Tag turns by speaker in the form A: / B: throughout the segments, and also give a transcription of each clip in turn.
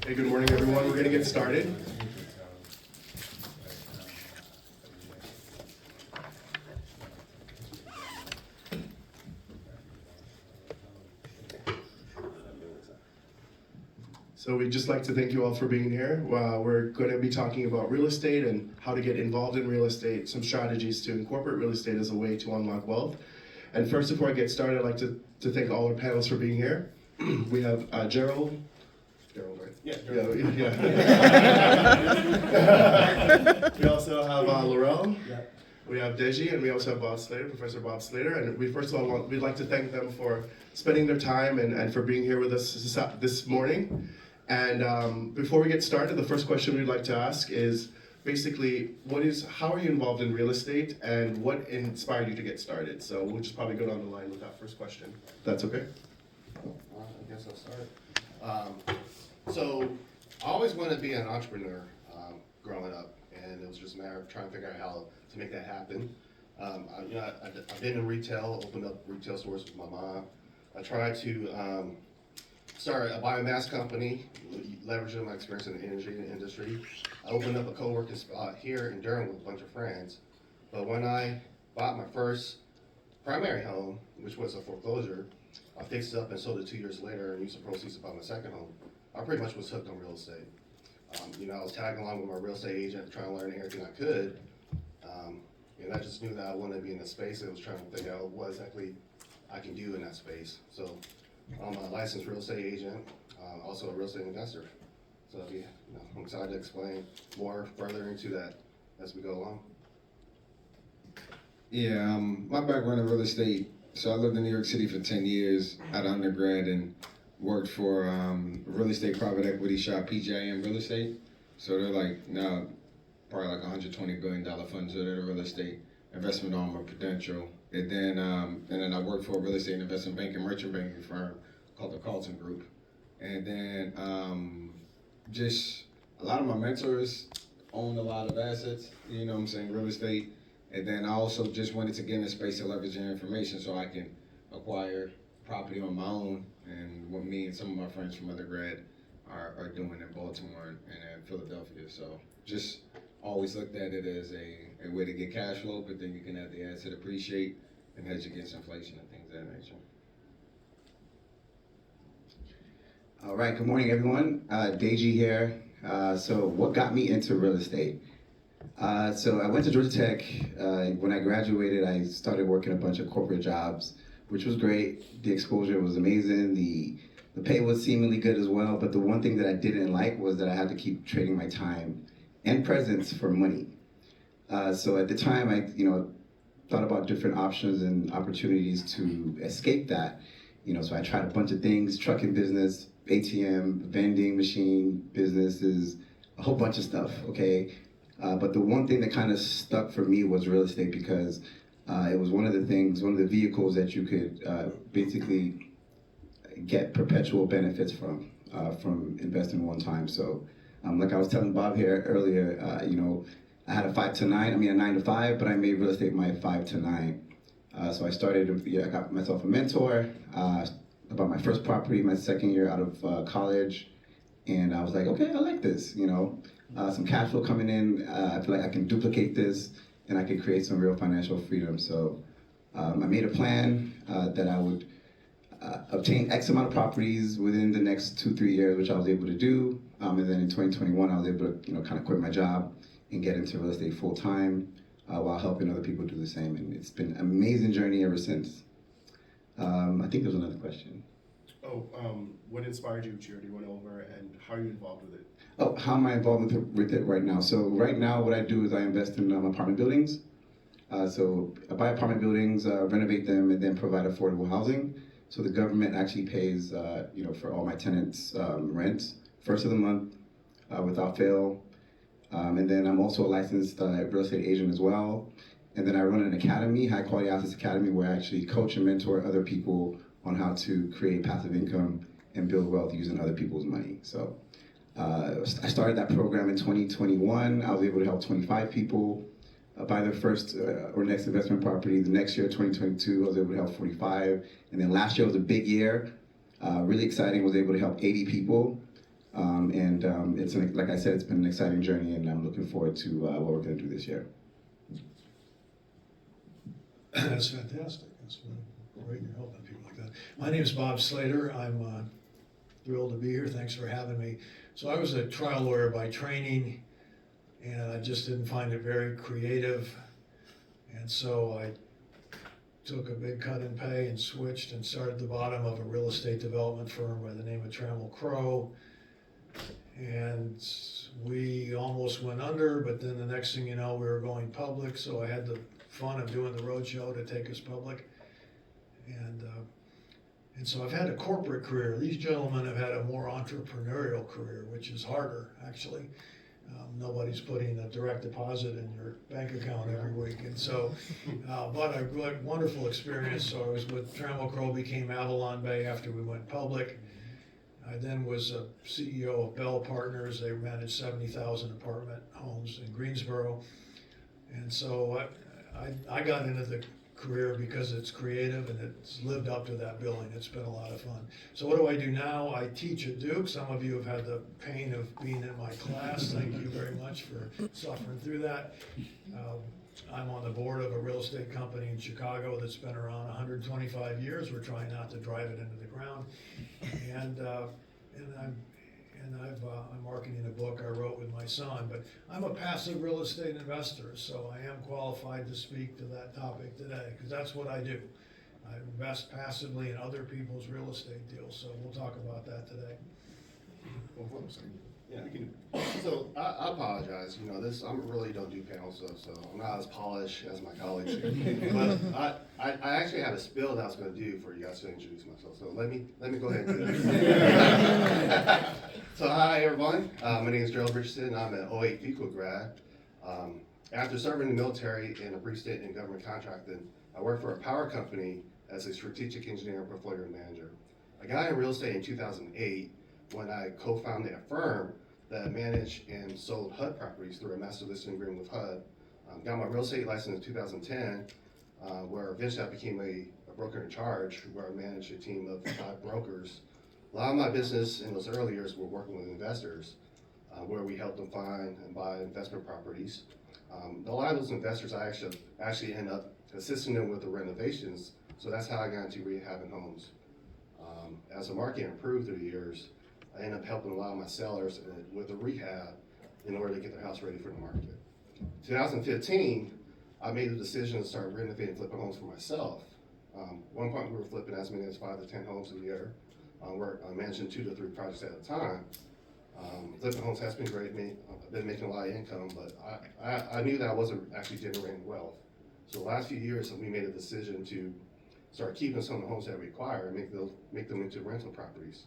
A: Hey, good morning, everyone. We're going to get started. So we'd just like to thank you all for being here. We're going to be talking about real estate and how to get involved in real estate, some strategies to incorporate real estate as a way to unlock wealth. And first, before I get started, I'd like to thank all our panelists for being here. We have Gerald, right? Yeah. We also have Laurel. Yeah. We have Deji, and we also have Bob Slater, Professor Bob Slater. And we'd like to thank them for spending their time and for being here with us this morning. And before we get started, the first question we'd like to ask is basically, how are you involved in real estate, and what inspired you to get started? So we'll just probably go down the line with that first question. If that's okay?
B: I guess I'll start. So I always wanted to be an entrepreneur growing up, and it was just a matter of trying to figure out how to make that happen. I've been in retail, opened up retail stores with my mom. I tried to start a biomass company, leveraging my experience in the energy industry. I opened up a co-working spot here in Durham with a bunch of friends. But when I bought my first primary home, which was a foreclosure, I fixed it up and sold it 2 years later and used the proceeds to buy my second home. I pretty much was hooked on real estate. I was tagging along with my real estate agent, trying to learn everything I could. And I just knew that I wanted to be in the space, and I was trying to figure out what exactly I can do in that space. So I'm a licensed real estate agent, also a real estate investor. So I'm excited to explain more further into that as we go along.
C: Yeah, my background in real estate, so I lived in New York City for 10 years out of undergrad and worked for a real estate private equity shop, PJM Real Estate. So they're like now probably like $120 billion funds, so they're the real estate investment arm of Prudential. And then I worked for a real estate investment bank and merchant banking firm called the Carlton Group. And then just a lot of my mentors own a lot of assets, real estate. And then I also just wanted to get in a space to leverage their information so I can acquire property on my own, and what me and some of my friends from undergrad are doing in Baltimore and in Philadelphia. So just always looked at it as a way to get cash flow, but then you can have the asset appreciate and hedge against inflation and things of that nature.
D: All right, good morning, everyone. Deji here. So what got me into real estate? So I went to Georgia Tech. When I graduated, I started working a bunch of corporate jobs, which was great. The exposure was amazing. The pay was seemingly good as well. But the one thing that I didn't like was that I had to keep trading my time and presence for money. So at the time, I thought about different options and opportunities to escape that. So I tried a bunch of things: trucking business, ATM, vending machine businesses, a whole bunch of stuff. Okay. But the one thing that kind of stuck for me was real estate, because it was one of the vehicles that you could basically get perpetual benefits from investing one time. So like I was telling Bob here earlier, I had a 9 to 5, but I made real estate my 5 to 9. So I got myself a mentor, I bought my first property my second year out of college, and I was like, okay, I like this, some cash flow coming in. I feel like I can duplicate this, and I could create some real financial freedom. So I made a plan that I would obtain X amount of properties within the next 2-3 years, which I was able to do. And then in 2021, I was able to kind of quit my job and get into real estate full time while helping other people do the same. And it's been an amazing journey ever since. I think there's another question.
A: What inspired you, which you already went over, and how are you involved with it?
D: Oh, how am I involved with it right now? So right now, what I do is I invest in apartment buildings. So I buy apartment buildings, renovate them, and then provide affordable housing. So the government actually pays, for all my tenants' rent first of the month without fail. And then I'm also a licensed real estate agent as well. And then I run an academy, High Quality Assets Academy, where I actually coach and mentor other people on how to create passive income and build wealth using other people's money. So I started that program in 2021. I was able to help 25 people buy their first or next investment property. The next year, 2022, I was able to help 45. And then last year was a big year. Really exciting, was able to help 80 people. Like I said, it's been an exciting journey, and I'm looking forward to what we're going to do this year.
E: That's fantastic. That's great you're helping people like that. My name is Bob Slater. I'm thrilled to be here. Thanks for having me. So I was a trial lawyer by training, and I just didn't find it very creative. And so I took a big cut in pay and switched and started at the bottom of a real estate development firm by the name of Trammell Crow. And we almost went under, but then the next thing you know, we were going public, so I had the fun of doing the roadshow to take us public. And so I've had a corporate career. These gentlemen have had a more entrepreneurial career, which is harder, actually. Nobody's putting a direct deposit in your bank account every week. And so, but I had wonderful experience. So I was with Trammell Crow, became Avalon Bay after we went public. I then was a CEO of Bell Partners. They managed 70,000 apartment homes in Greensboro. And so I got into the career because it's creative and it's lived up to that billing. It's been a lot of fun. So what do I do now? I teach at Duke. Some of you have had the pain of being in my class. Thank you very much for suffering through that. I'm on the board of a real estate company in Chicago that's been around 125 years. We're trying not to drive it into the ground. I'm marketing a book I wrote with my son, but I'm a passive real estate investor, so I am qualified to speak to that topic today, because that's what I do. I invest passively in other people's real estate deals, so we'll talk about that today.
B: Yeah, so I apologize, you know, I really don't do panel stuff, so I'm not as polished as my colleagues here. But I actually had a spill that I was gonna do for you guys to introduce myself, so let me go ahead and do that. So hi everyone, my name is Gerald Richardson, I'm an '08 FEQA grad. After serving in the military and a brief stint in government contracting, I worked for a power company as a strategic engineer and portfolio manager. I got in real estate in 2008 when I co-founded a firm that managed and sold HUD properties through a master listing agreement with HUD. Got my real estate license in 2010, where eventually I became a broker in charge, where I managed a team of 5 brokers. A lot of my business in those early years were working with investors, where we helped them find and buy investment properties. A lot of those investors, I actually end up assisting them with the renovations, so that's how I got into rehabbing homes. As the market improved through the years, I ended up helping a lot of my sellers with the rehab in order to get their house ready for the market. 2015, I made the decision to start renovating and flipping homes for myself. One point we were flipping as many as 5 to 10 homes a year. We're managing 2 to 3 projects at a time. Flipping homes has been great. I've been making a lot of income, but I knew that I wasn't actually generating wealth. So the last few years, we made a decision to start keeping some of the homes that we acquire and make them into rental properties.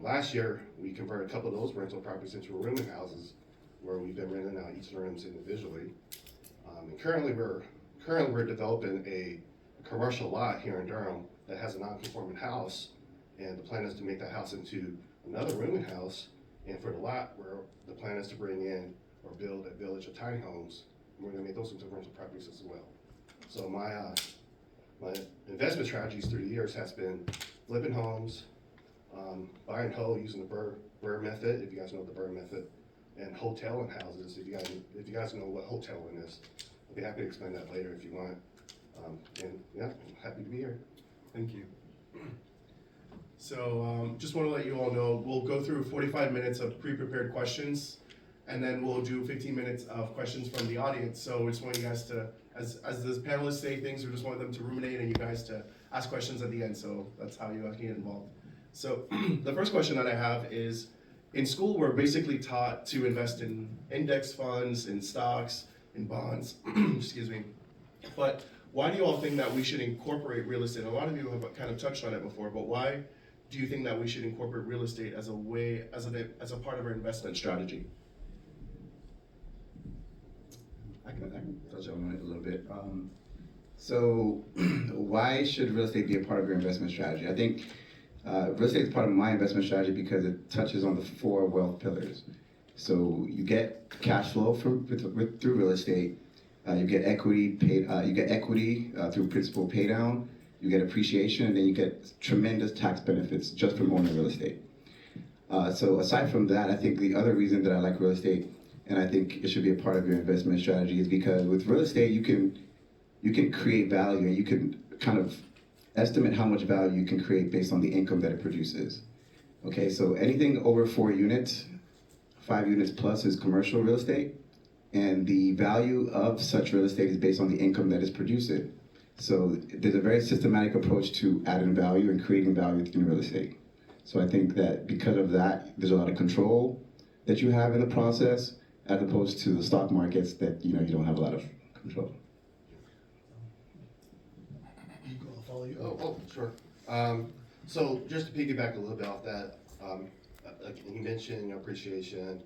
B: Last year, we converted a couple of those rental properties into rooming houses, where we've been renting out each of the rooms individually. And currently we're developing a commercial lot here in Durham that has a non-conforming house, and the plan is to make that house into another rooming house. And for the lot, where the plan is to bring in or build a village of tiny homes, and we're gonna make those into rental properties as well. So my investment strategies through the years has been flipping homes, buy and hold using the Burr method, if you guys know the Burr method, and hoteling houses, if you guys know what hoteling is. I'll be happy to explain that later if you want. And yeah, I'm happy to be here.
A: Thank you. So just want to let you all know, we'll go through 45 minutes of pre-prepared questions, and then we'll do 15 minutes of questions from the audience. So we just want you guys to, as the panelists say things, we just want them to ruminate and you guys to ask questions at the end. So that's how you can get involved. So the first question that I have is, in school we're basically taught to invest in index funds, in stocks, in bonds, excuse me. But why do you all think that we should incorporate real estate? A lot of you have kind of touched on it before, but why do you think that we should incorporate real estate as a part of our investment strategy?
D: I can touch on it a little bit. So why should real estate be a part of your investment strategy? I think real estate is part of my investment strategy because it touches on the 4 wealth pillars. So you get cash flow through real estate. You get equity through principal pay down. you get appreciation, and then you get tremendous tax benefits just from owning real estate. So aside from that, I think the other reason that I like real estate, and I think it should be a part of your investment strategy, is because with real estate you can create value, and you can kind of estimate how much value you can create based on the income that it produces. Okay, so anything over 4 units, 5 units plus is commercial real estate, and the value of such real estate is based on the income that is producing. So there's a very systematic approach to adding value and creating value in real estate. So I think that because of that, there's a lot of control that you have in the process, as opposed to the stock markets that you don't have a lot of control.
E: I'll follow you.
B: Oh, sure. So just to piggyback a little bit off that, like you mentioned, appreciation,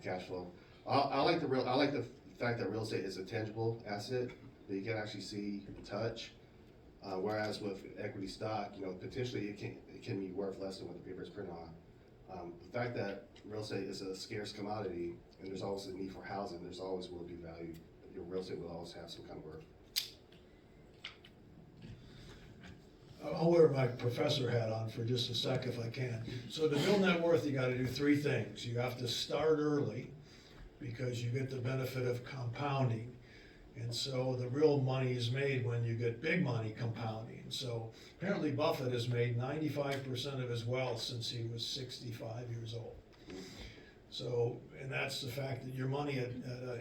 B: cash flow. I like the fact that real estate is a tangible asset that you can actually see and touch. Whereas with equity stock, potentially it can be worth less than what the paper is printed on. The fact that real estate is a scarce commodity, and there's always a need for housing, there's always will be value. Your real estate will always have some kind of worth.
E: I'll wear my professor hat on for just a sec if I can. So to build net worth, you gotta do 3 things. You have to start early because you get the benefit of compounding. And so the real money is made when you get big money compounding. So apparently Buffett has made 95% of his wealth since he was 65 years old. So, and that's the fact that your money at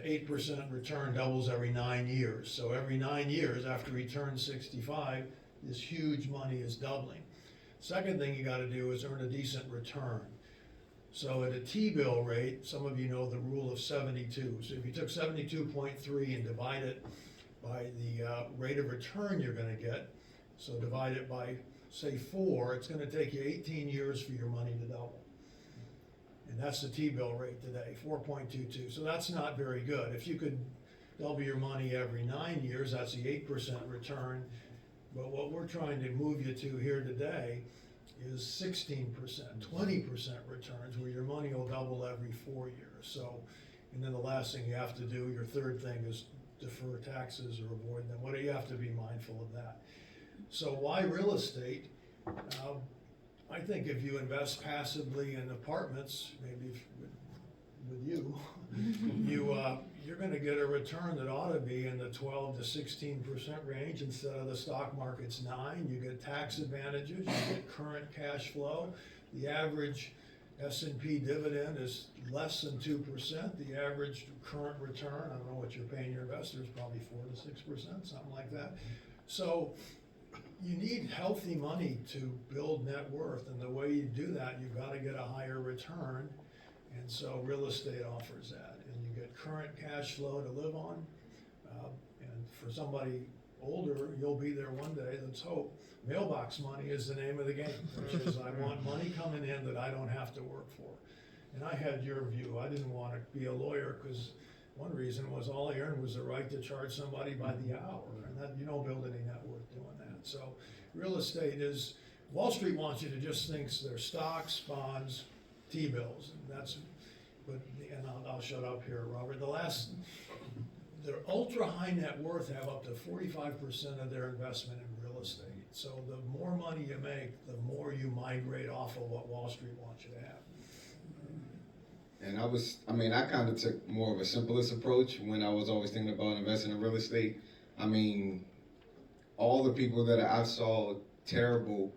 E: 8% return doubles every 9 years. So every 9 years after he turns 65, this huge money is doubling. Second thing you gotta do is earn a decent return. So at a T-bill rate, some of you know the rule of 72. So if you took 72.3 and divide it by the rate of return you're gonna get, so divide it by, say, 4, it's gonna take you 18 years for your money to double. And that's the T-bill rate today, 4.22. So that's not very good. If you could double your money every 9 years, that's the 8% return. But what we're trying to move you to here today is 16%, 20% returns, where your money will double every 4 years. So, and then the last thing you have to do, your third thing, is defer taxes or avoid them. What do you have to be mindful of that? So why real estate? I think if you invest passively in apartments, maybe with you, you're gonna get a return that ought to be in the 12 to 16% range instead of the stock market's 9. You get tax advantages, you get current cash flow. The average S&P dividend is less than 2%. The average current return, I don't know what you're paying your investors, probably 4 to 6%, something like that. So you need healthy money to build net worth, and the way you do that, you've got to get a higher return, and so real estate offers that, and you get current cash flow to live on, and for somebody older, you'll be there one day, let's hope. Mailbox money is the name of the game, which is I want money coming in that I don't have to work for. And I had your view. I didn't want to be a lawyer because one reason was all I earned was the right to charge somebody by the hour, and that you don't build any net worth doing that. So real estate is, Wall Street wants you to just think they're stocks, bonds, T-bills, and that's, but, and I'll shut up here, Robert. The ultra high net worth have up to 45% of their investment in real estate. So the more money you make, the more you migrate off of what Wall Street wants you to have.
C: And I kind of took more of a simplest approach when I was always thinking about investing in real estate. I mean, all the people that I saw terrible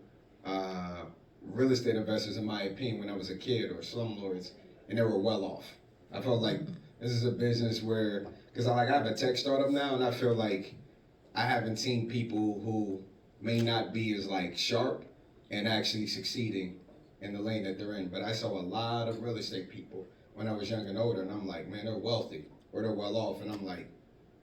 C: real estate investors, in my opinion, when I was a kid, or slumlords, and they were well off. I felt like this is a business where, because I have a tech startup now, and I feel like I haven't seen people who may not be as sharp and actually succeeding in the lane that they're in. But I saw a lot of real estate people when I was young and older, and I'm like, man, they're wealthy or they're well off, and I'm like,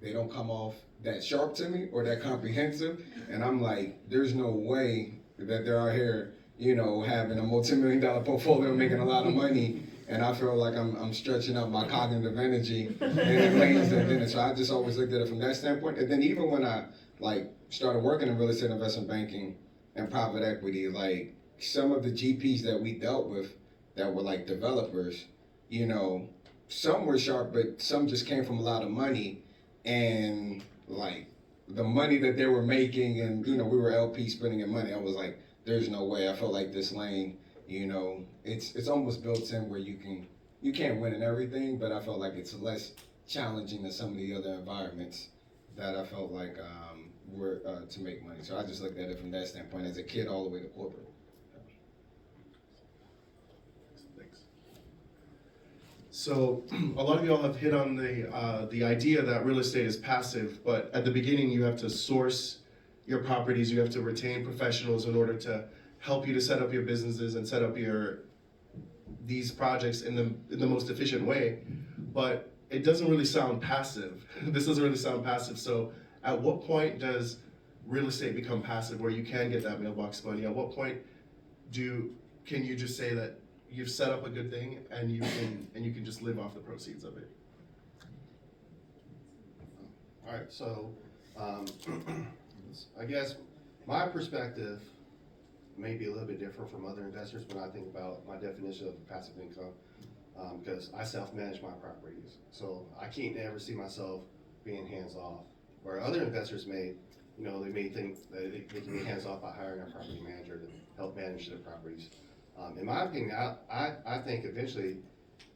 C: they don't come off that sharp to me or that comprehensive, and I'm like, there's no way that they're out here, having a multi-million-dollar portfolio, making a lot of money, and I feel like I'm stretching out my cognitive energy in the lanes that didn't. So I just always looked at it from that standpoint. And then even when I started working in real estate investment banking and private equity, some of the GPs that we dealt with that were developers, some were sharp, but some just came from a lot of money, and the money that they were making, and you know, we were LP spending in money. I was like, there's no way. I felt like this lane, you know, it's almost built in where you can't win in everything, but I felt like it's less challenging than some of the other environments that I felt like were to make money. So I just looked at it from that standpoint as a kid all the way to corporate.
A: Thanks. So a lot of y'all have hit on the idea that real estate is passive, but at the beginning you have to source your properties, you have to retain professionals in order to help you to set up your businesses and set up these projects in the most efficient way. But it doesn't really sound passive. This doesn't really sound passive. So at what point does real estate become passive where you can get that mailbox money? At what point can you just say that you've set up a good thing and you can just live off the proceeds of it?
B: All right, so I guess my perspective may be a little bit different from other investors when I think about my definition of passive income, because I self-manage my properties. So I can't ever see myself being hands-off, where other investors may, they may think that they can be hands-off by hiring a property manager to help manage their properties. In my opinion, I think eventually,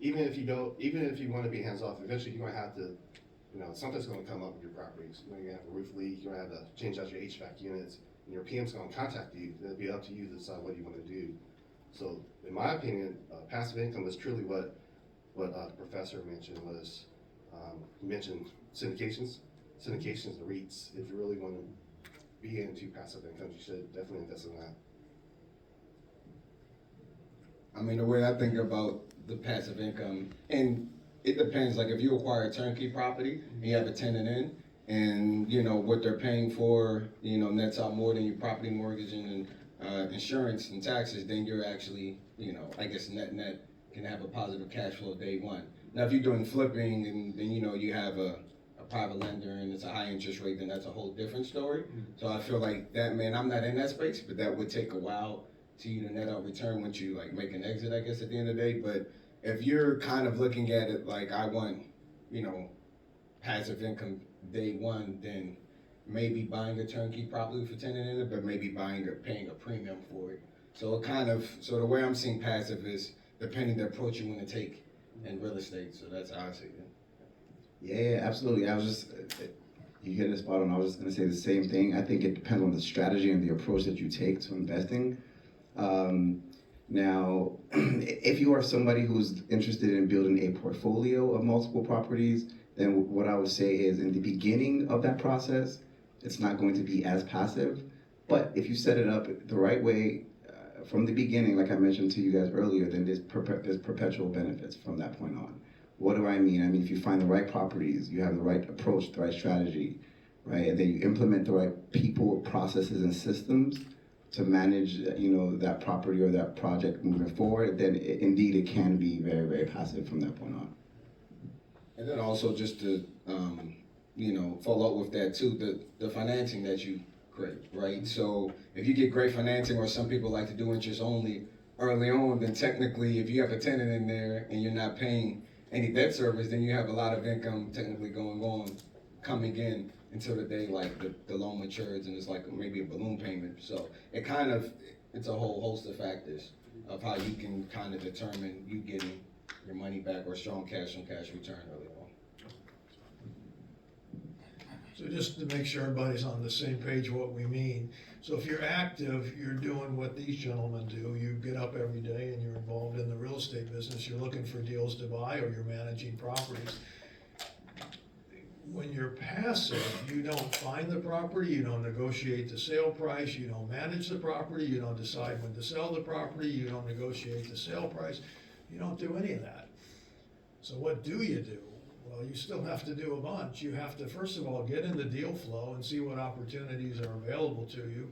B: even if you want to be hands-off, eventually you're going to have to, something's going to come up with your properties. You're going to have a roof leak, you're going to have to change out your HVAC units, and your PM's going to contact you. It'll be up to you to decide what you want to do. So, in my opinion, passive income is truly what the professor mentioned was, he mentioned syndications, the REITs. If you really want to be into passive income, you should definitely invest in that.
C: I mean, the way I think about the passive income, and it depends, like if you acquire a turnkey property and you have a tenant in, and what they're paying for, nets out more than your property mortgage and insurance and taxes, then you're actually, I guess net can have a positive cash flow day one. Now, if you're doing flipping and then, you have a private lender and it's a high interest rate, then that's a whole different story. So I feel like that, man, I'm not in that space, but that would take a while to you to net out return once you like make an exit, I guess, at the end of the day. But if you're kind of looking at it like I want, passive income day one, then maybe buying a turnkey property with a tenant in it, but maybe paying a premium for it. So so the way I'm seeing passive is depending the approach you want to take in real estate. So that's how I see it.
D: Yeah, absolutely. You hit it spot on. I was just going to say the same thing. I think it depends on the strategy and the approach that you take to investing. Now, if you are somebody who's interested in building a portfolio of multiple properties, then what I would say is in the beginning of that process, it's not going to be as passive. But if you set it up the right way from the beginning, like I mentioned to you guys earlier, then there's perpetual benefits from that point on. What do I mean? I mean, if you find the right properties, you have the right approach, the right strategy, right? And then you implement the right people, processes, and systems to manage, that property or that project moving forward, then indeed it can be very, very passive from that point on.
C: And then also just to, follow up with that too, the financing that you create, right? So if you get great financing, or some people like to do interest only early on, then technically if you have a tenant in there and you're not paying any debt service, then you have a lot of income technically coming in until the day like the loan matures and it's like maybe a balloon payment. So it's a whole host of factors of how you can kind of determine you getting your money back or strong cash on cash return early on.
E: So just to make sure everybody's on the same page what we mean. So if you're active, you're doing what these gentlemen do. You get up every day and you're involved in the real estate business. You're looking for deals to buy or you're managing properties. When you're passive, you don't find the property, you don't negotiate the sale price, you don't manage the property, you don't decide when to sell the property, you don't negotiate the sale price, you don't do any of that. So what do you do? Well, you still have to do a bunch. You have to, first of all, get in the deal flow and see what opportunities are available to you.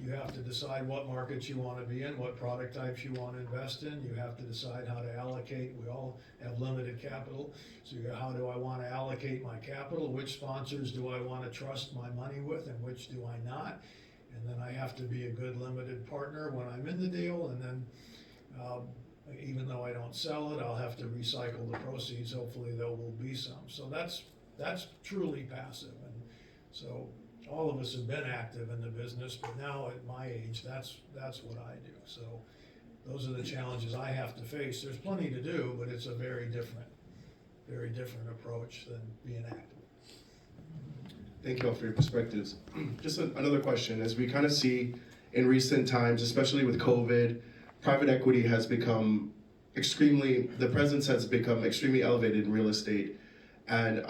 E: You have to decide what markets you want to be in, what product types you want to invest in. You have to decide how to allocate. We all have limited capital. So how do I want to allocate my capital? Which sponsors do I want to trust my money with and which do I not? And then I have to be a good limited partner when I'm in the deal. And then even though I don't sell it, I'll have to recycle the proceeds. Hopefully there will be some. So that's truly passive. And so all of us have been active in the business, but now at my age, that's what I do. So those are the challenges I have to face. There's plenty to do, but it's a very different approach than being active.
A: Thank you all for your perspectives. Just another question. As we kind of see in recent times, especially with COVID, private equity has become the presence has become extremely elevated in real estate. And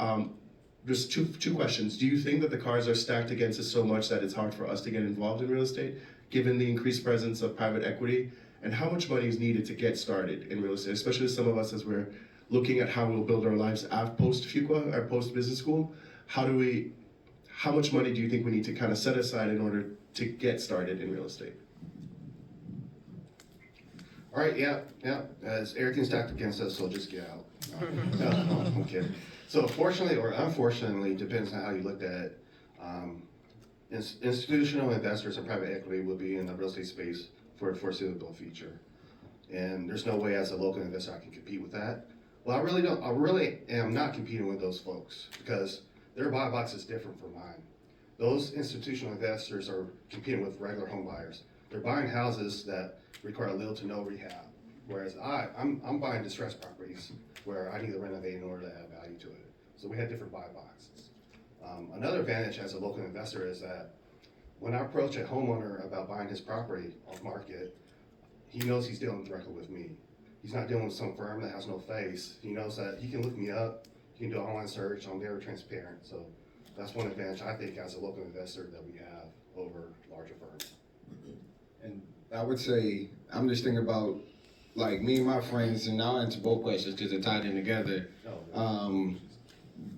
A: just two questions. Do you think that the cards are stacked against us so much that it's hard for us to get involved in real estate, given the increased presence of private equity? And how much money is needed to get started in real estate, especially some of us as we're looking at how we'll build our lives post-FUQA or post-business school? How much money do you think we need to kind of set aside in order to get started in real estate?
B: All right, yeah. As everything's stacked against us, so just get out. No, I'm kidding. So fortunately or unfortunately, depends on how you looked at it. Institutional investors and private equity will be in the real estate space for the foreseeable future. And there's no way as a local investor I can compete with that. Well, I really am not competing with those folks because their buy box is different from mine. Those institutional investors are competing with regular home buyers. They're buying houses that require little to no rehab, whereas I'm buying distressed properties where I need to renovate in order to add value to it. So we have different buy boxes. Another advantage as a local investor is that when I approach a homeowner about buying his property off market, he knows he's dealing directly with me. He's not dealing with some firm that has no face. He knows that he can look me up, he can do an online search, I'm very transparent. So that's one advantage I think as a local investor that we have over larger firms.
C: And I would say, I'm just thinking about, like, me and my friends, and I'll answer both questions because they're tied in together.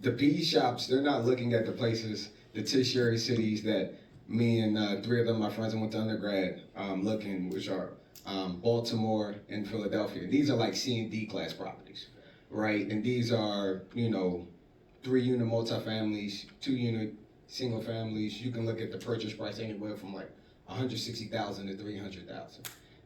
C: The PE shops, they're not looking at the places, the tertiary cities that me and three of them, my friends, I went to undergrad, looking, which are Baltimore and Philadelphia. These are like C and D class properties, right? And these are, 3-unit multifamilies, 2-unit single families. You can look at the purchase price anywhere from like $160,000 to $300,000.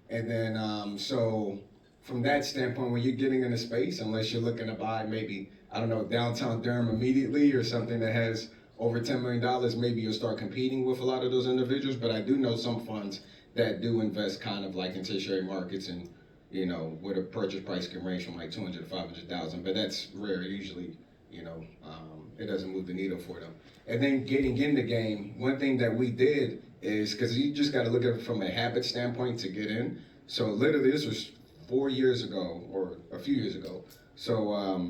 C: And then, so from that standpoint, when you're getting in a space, unless you're looking to buy maybe, I don't know, downtown Durham immediately or something that has over $10 million, maybe you'll start competing with a lot of those individuals. But I do know some funds that do invest kind of like in tertiary markets and, where the purchase price can range from like $200,000 to $500,000, but that's rare. Usually, it doesn't move the needle for them. And then getting in the game, one thing that we did is, because you just got to look at it from a habit standpoint to get in. So literally, this was 4 years ago or a few years ago. So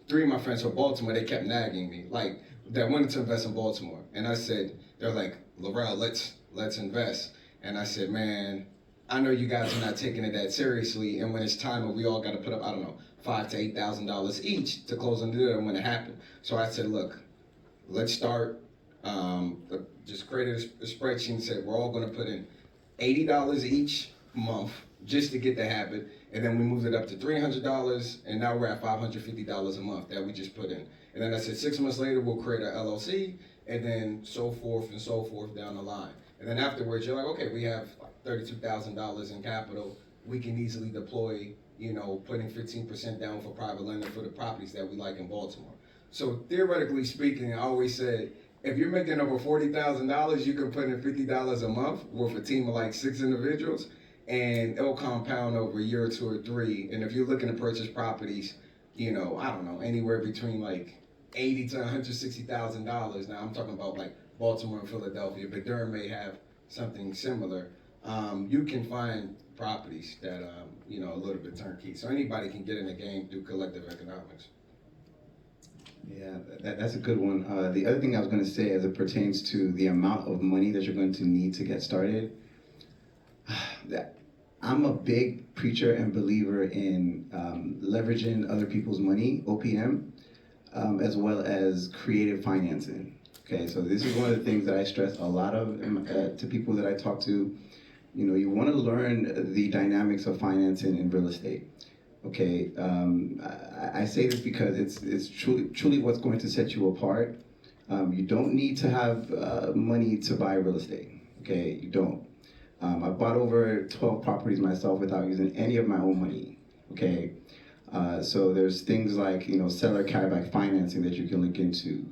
C: 3 of my friends from Baltimore, they kept nagging me, like, that wanted to invest in Baltimore. And I said, they're like, Laurel, let's invest. And I said, man, I know you guys are not taking it that seriously. And when it's time and we all got to put up, I don't know, $5,000 to $8,000 each to close on the deal when it happened. So I said, look, let's start. Just created a spreadsheet and said we're all going to put in $80 each month just to get the habit. And then we moved it up to $300, and now we're at $550 a month that we just put in. And then I said 6 months later we'll create an LLC, and then so forth down the line. And then afterwards you're like, okay, we have like $32,000 in capital. We can easily deploy, putting 15% down for private lending for the properties that we like in Baltimore. So theoretically speaking, I always said, if you're making over $40,000, you can put in $50 a month with a team of like 6 individuals, and it'll compound over a year or 2 or 3. And if you're looking to purchase properties, I don't know, anywhere between like $80,000 to $160,000. Now I'm talking about like Baltimore and Philadelphia, but Durham may have something similar. You can find properties that a little bit turnkey. So anybody can get in the game through collective economics.
D: Yeah, that's a good one. The other thing I was going to say as it pertains to the amount of money that you're going to need to get started, I'm a big preacher and believer in leveraging other people's money, OPM, as well as creative financing. Okay, so this is one of the things that I stress a lot of to people that I talk to. You want to learn the dynamics of financing in real estate. Okay, I say this because it's truly what's going to set you apart. You don't need to have money to buy real estate. Okay, you don't. I bought over 12 properties myself without using any of my own money. Okay, so there's things like seller carryback financing that you can look into.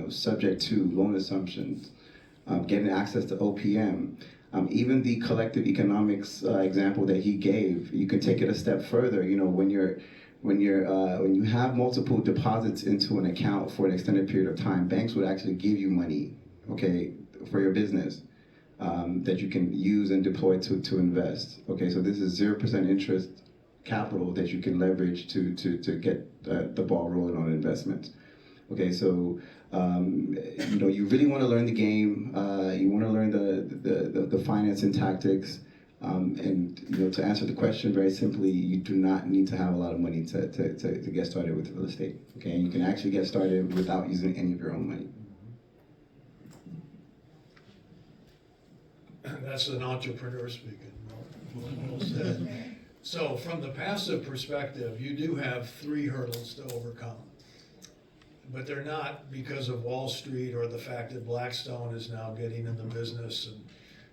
D: Subject to loan assumptions. getting access to OPM. Even the collective economics example that he gave, you can take it a step further. You know, when you have multiple deposits into an account for an extended period of time, banks would actually give you money, okay, for your business that you can use and deploy to invest. Okay, so this is 0% interest capital that you can leverage to get the ball rolling on investments. Okay, so you know, you really want to learn the game. You want to learn the financing tactics. And you know, to answer the question very simply, you do not need to have a lot of money to get started with real estate. Okay, and you can actually get started without using any of your own money.
E: That's an entrepreneur speaking. Well said. So from the passive perspective, you do have 3 hurdles to overcome. But they're not because of Wall Street or the fact that Blackstone is now getting in the business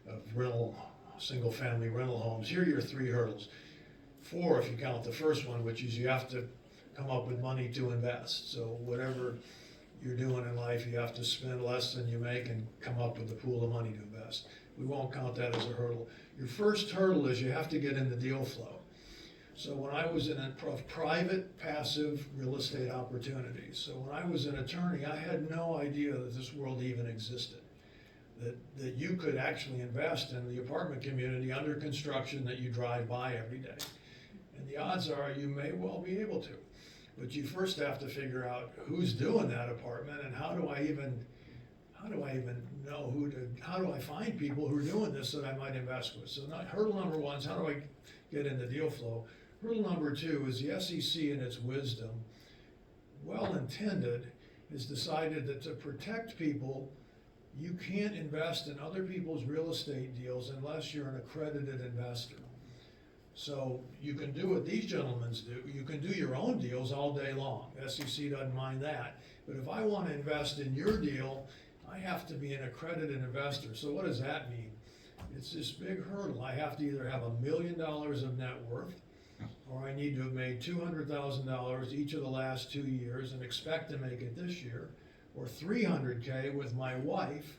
E: of single-family rental homes. Here are your 3 hurdles. 4 if you count the first one, which is you have to come up with money to invest. So whatever you're doing in life, you have to spend less than you make and come up with a pool of money to invest. We won't count that as a hurdle. Your first hurdle is you have to get in the deal flow. So when I was in a private, passive real estate opportunities, so when I was an attorney, I had no idea that this world even existed. That you could actually invest in the apartment community under construction that you drive by every day. And the odds are you may well be able to. But you first have to figure out who's doing that apartment and how do I even know how do I find people who are doing this that I might invest with? So hurdle number 1 is how do I get in the deal flow? Hurdle number 2 is the SEC in its wisdom, well intended, has decided that to protect people, you can't invest in other people's real estate deals unless you're an accredited investor. So you can do what these gentlemen do. You can do your own deals all day long. SEC doesn't mind that. But if I want to invest in your deal, I have to be an accredited investor. So what does that mean? It's this big hurdle. I have to either have $1 million of net worth, or I need to have made $200,000 each of the last 2 years and expect to make it this year, or $300K with my wife,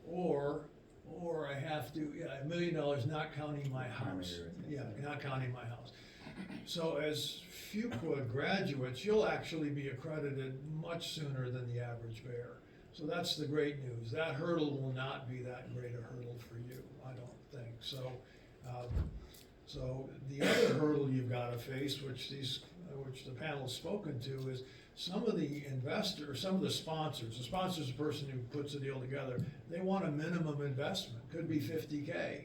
E: or I have to, $1 million not counting my house. Yeah, not counting my house. So as Fuqua graduates, you'll actually be accredited much sooner than the average bear. So that's the great news. That hurdle will not be that great a hurdle for you, I don't think. So, so the other hurdle you've got to face, which the panel's spoken to, is some of the investors, some of the sponsors. The sponsor's the person who puts the deal together. They want a minimum investment. Could be $50K.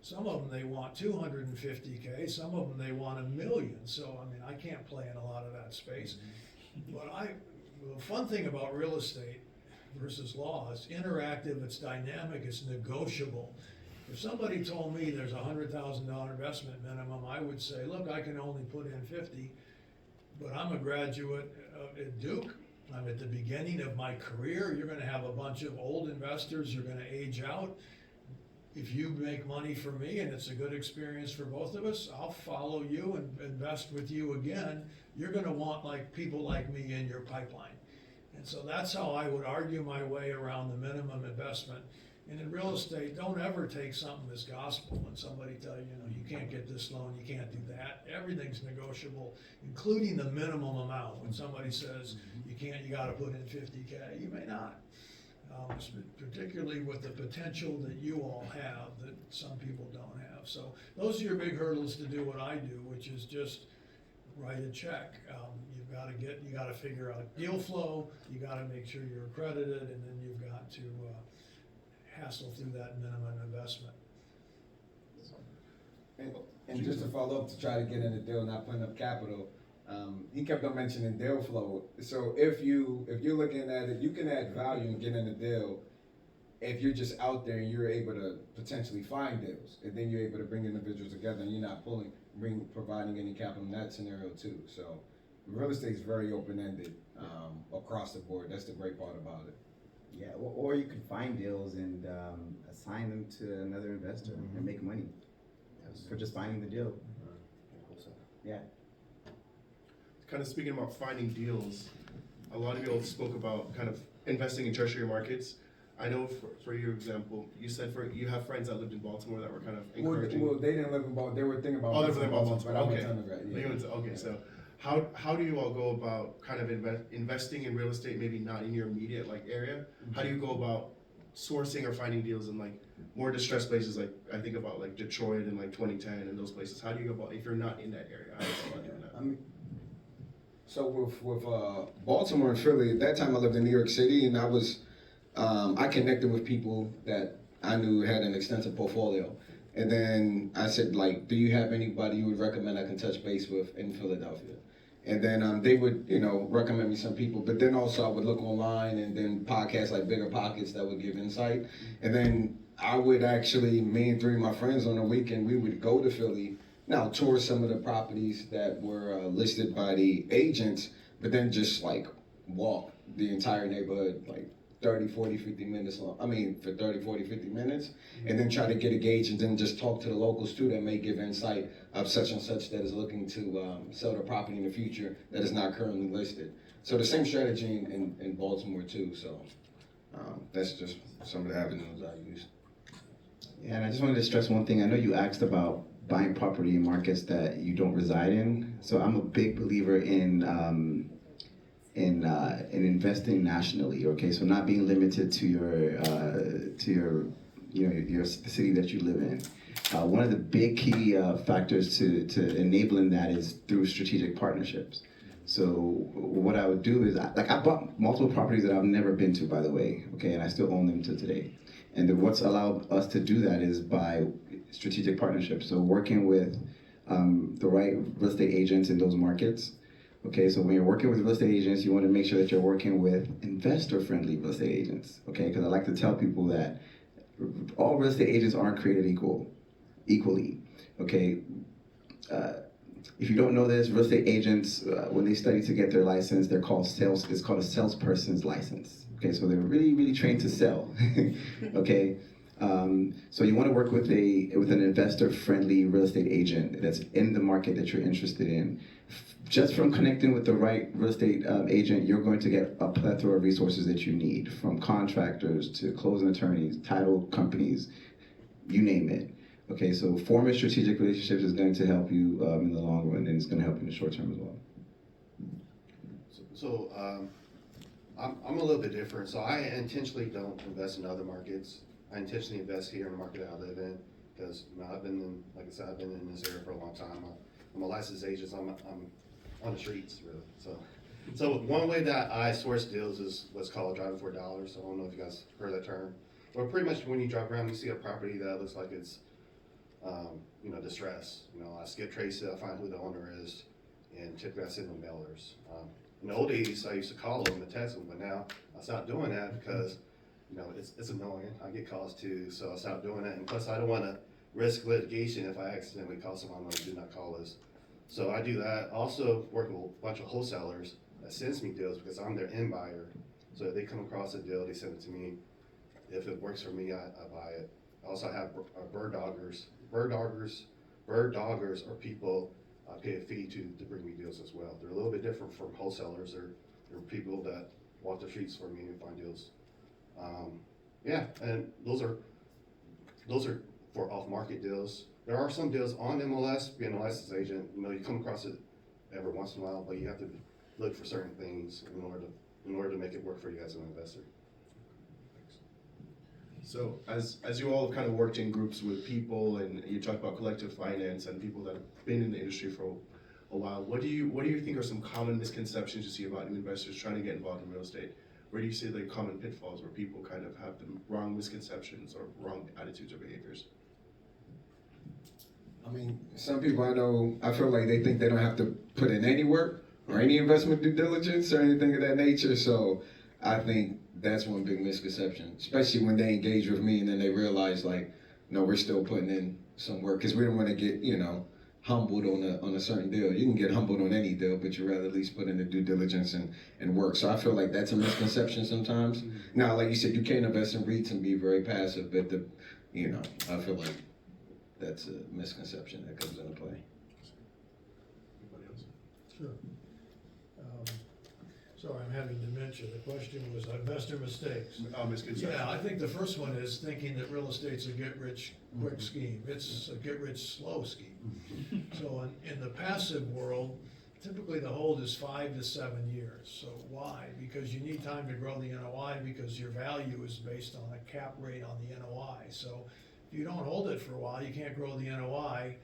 E: Some of them they want $250K. Some of them they want $1 million. So I mean, I can't play in a lot of that space. But the fun thing about real estate versus law, it's interactive, it's dynamic, it's negotiable. If somebody told me there's a $100,000 investment minimum, I would say, look, I can only put in 50, but I'm a graduate at Duke. I'm at the beginning of my career. You're gonna have a bunch of old investors, you're gonna age out. If you make money for me and it's a good experience for both of us, I'll follow you and invest with you again. You're gonna want people like me in your pipeline. And so that's how I would argue my way around the minimum investment. And in real estate, don't ever take something as gospel when somebody tells you, you can't get this loan, you can't do that. Everything's negotiable, including the minimum amount. When somebody says you can't, you gotta put in 50K, you may not. Particularly with the potential that you all have that some people don't have. So those are your big hurdles to do what I do, which is just write a check. You gotta figure out deal flow, you gotta make sure you're accredited, and then you've got to hassle through that minimum investment.
C: And just to follow up, to try to get in the deal, not putting up capital, he kept on mentioning deal flow. So if you're looking at it, you can add value and get in the deal if you're just out there and you're able to potentially find deals, and then you're able to bring individuals together and you're not providing any capital in that scenario too. So real estate is very open-ended across the board. That's the great part about it.
F: Yeah, or you could find deals and assign them to another investor and make money for just finding the deal. Yeah.
A: Kind of speaking about finding deals, a lot of you all spoke about kind of investing in tertiary markets. I know for your example, you said you have friends that lived in Baltimore that were kind of
C: Well,
A: encouraging.
C: they didn't live in Baltimore. They were thinking about.
A: Oh, they were in Baltimore.
C: but I went
A: Okay.
C: to undergrad.
A: You
C: Yeah.
A: went to- okay, so how do you all go about kind of investing in real estate? Maybe not in your immediate like area. How do you go about sourcing or finding deals in like more distressed places? Like I think about like Detroit and like 2010 and those places. How do you go about if you're not in that area? How do you go about doing that?
C: I mean, so with Baltimore and Philly, at that time I lived in New York City, and I connected with people that I knew had an extensive portfolio. And then I said, like, do you have anybody you would recommend I can touch base with in Philadelphia? And then they would, recommend me some people. But then also I would look online and then podcasts like Bigger Pockets that would give insight. And then I would actually, me and three of my friends on the weekend, we would go to Philly, now tour some of the properties that were listed by the agents, but then just like walk the entire neighborhood, like 30, 40, 50 minutes long. I mean, for 30, 40, 50 minutes, and then try to get a gauge and then just talk to the locals too that may give insight of such and such that is looking to sell their property in the future that is not currently listed. So the same strategy in Baltimore too. So that's just some of the avenues I use.
D: Yeah, and I just wanted to stress one thing. I know you asked about buying property in markets that you don't reside in. So I'm a big believer in investing nationally. Okay, so not being limited to your the city that you live in. One of the big key factors to enabling that is through strategic partnerships. So what I would do is, I bought multiple properties that I've never been to, by the way, okay, and I still own them to today. And then what's allowed us to do that is by strategic partnerships. So working with the right real estate agents in those markets. Okay, so when you're working with real estate agents, you want to make sure that you're working with investor-friendly real estate agents. Okay, because I like to tell people that all real estate agents aren't created equally. Okay. If you don't know this, real estate agents, when they study to get their license, they're called sales. It's called a salesperson's license. Okay, so they're really, really trained to sell. Okay, so you want to work with an investor-friendly real estate agent that's in the market that you're interested in. Just from connecting with the right real estate agent, you're going to get a plethora of resources that you need, from contractors to closing attorneys, title companies, you name it. Okay, so forming strategic relationships is going to help you in the long run, and it's going to help you in the short term as well.
B: So I'm a little bit different. So I intentionally don't invest in other markets. I intentionally invest here in the market that I live in because I've been in, like I said, I've been in this area for a long time. I'm a licensed agent, so I'm on the streets really. So one way that I source deals is what's called driving for dollars. So I don't know if you guys heard that term. But pretty much when you drive around, you see a property that looks like it's distress. I skip trace it, I find who the owner is, and typically I send them mailers. In the old days, I used to call them and text them, but now I stopped doing that because, it's annoying. I get calls too, so I stopped doing that. And plus, I don't want to risk litigation if I accidentally call someone on the do not call list. So I do that. Also work with a bunch of wholesalers that sends me deals because I'm their end buyer. So if they come across a deal, they send it to me. If it works for me, I buy it. I also have bird doggers. Bird doggers are people I pay a fee to bring me deals as well. They're a little bit different from wholesalers. They're people that walk the streets for me and find deals. And those are for off-market deals. There are some deals on MLS. Being a licensed agent, you come across it every once in a while, but you have to look for certain things in order to make it work for you as an investor.
A: So as you all have kind of worked in groups with people and you talk about collective finance and people that have been in the industry for a while, what do you think are some common misconceptions you see about new investors trying to get involved in real estate? Where do you see the common pitfalls where people kind of have the wrong misconceptions or wrong attitudes or behaviors?
C: I mean, some people I feel like they think they don't have to put in any work or any investment due diligence or anything of that nature. So I think that's one big misconception, especially when they engage with me and then they realize no, we're still putting in some work because we don't want to get, humbled on a certain deal. You can get humbled on any deal, but you'd rather at least put in the due diligence and work. So I feel like that's a misconception sometimes. Mm-hmm. Now, like you said, you can't invest in REITs and be very passive, but I feel like that's a misconception that comes into play.
A: Anybody else?
E: Sure. Sorry, I'm having dementia. The question was investor mistakes.
A: Misconception.
E: Yeah, I think the first one is thinking that real estate's a get-rich-quick scheme. It's a get-rich-slow scheme. So in the passive world, typically the hold is 5 to 7 years. So why? Because you need time to grow the NOI because your value is based on a cap rate on the NOI. So if you don't hold it for a while, you can't grow the NOI.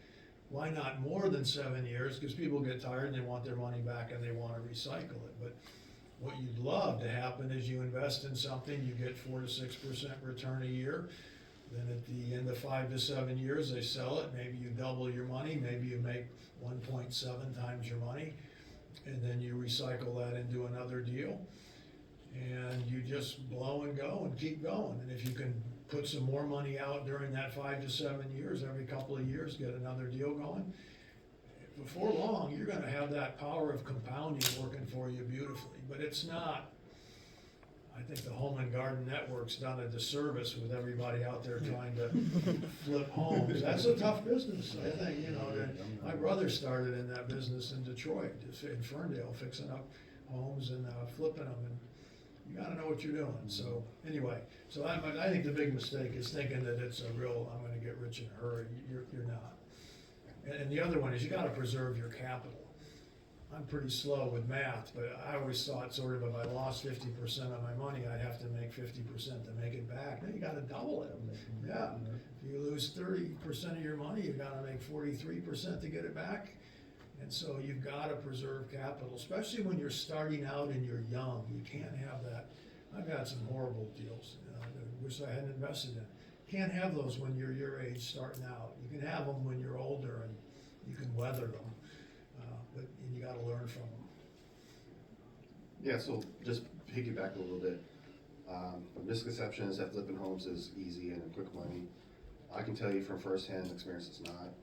E: Why not more than 7 years? Because people get tired and they want their money back and they want to recycle it. But what you'd love to happen is you invest in something, you get 4 to 6% return a year. Then at the end of 5 to 7 years, they sell it. Maybe you double your money. Maybe you make 1.7 times your money. And then you recycle that into another deal. And you just blow and go and keep going. And if you can put some more money out during that 5 to 7 years, every couple of years, get another deal going, before long, you're gonna have that power of compounding working for you beautifully. But it's not, I think the Home and Garden Network's done a disservice with everybody out there trying to flip homes. That's a tough business, I think, you know. My brother started in that business in Detroit, in Ferndale, fixing up homes and flipping them, and you gotta know what you're doing. So anyway, so I think the big mistake is thinking that it's a real, I'm gonna get rich in a hurry. You're not. And the other one is you gotta preserve your capital. I'm pretty slow with math, but I always thought sort of if I lost 50% of my money, I'd have to make 50% to make it back. Then you gotta double it. Yeah. If you lose 30% of your money, you gotta make 43% to get it back. And so you've gotta preserve capital, especially when you're starting out and you're young. You can't have that. I've had some horrible deals, that I wish I hadn't invested in. Can't have those when you're your age starting out. You can have them when you're older and you can weather them, and you gotta learn from them.
B: Yeah, so just piggyback a little bit. The misconception is that flipping homes is easy and quick money. I can tell you from firsthand experience it's not.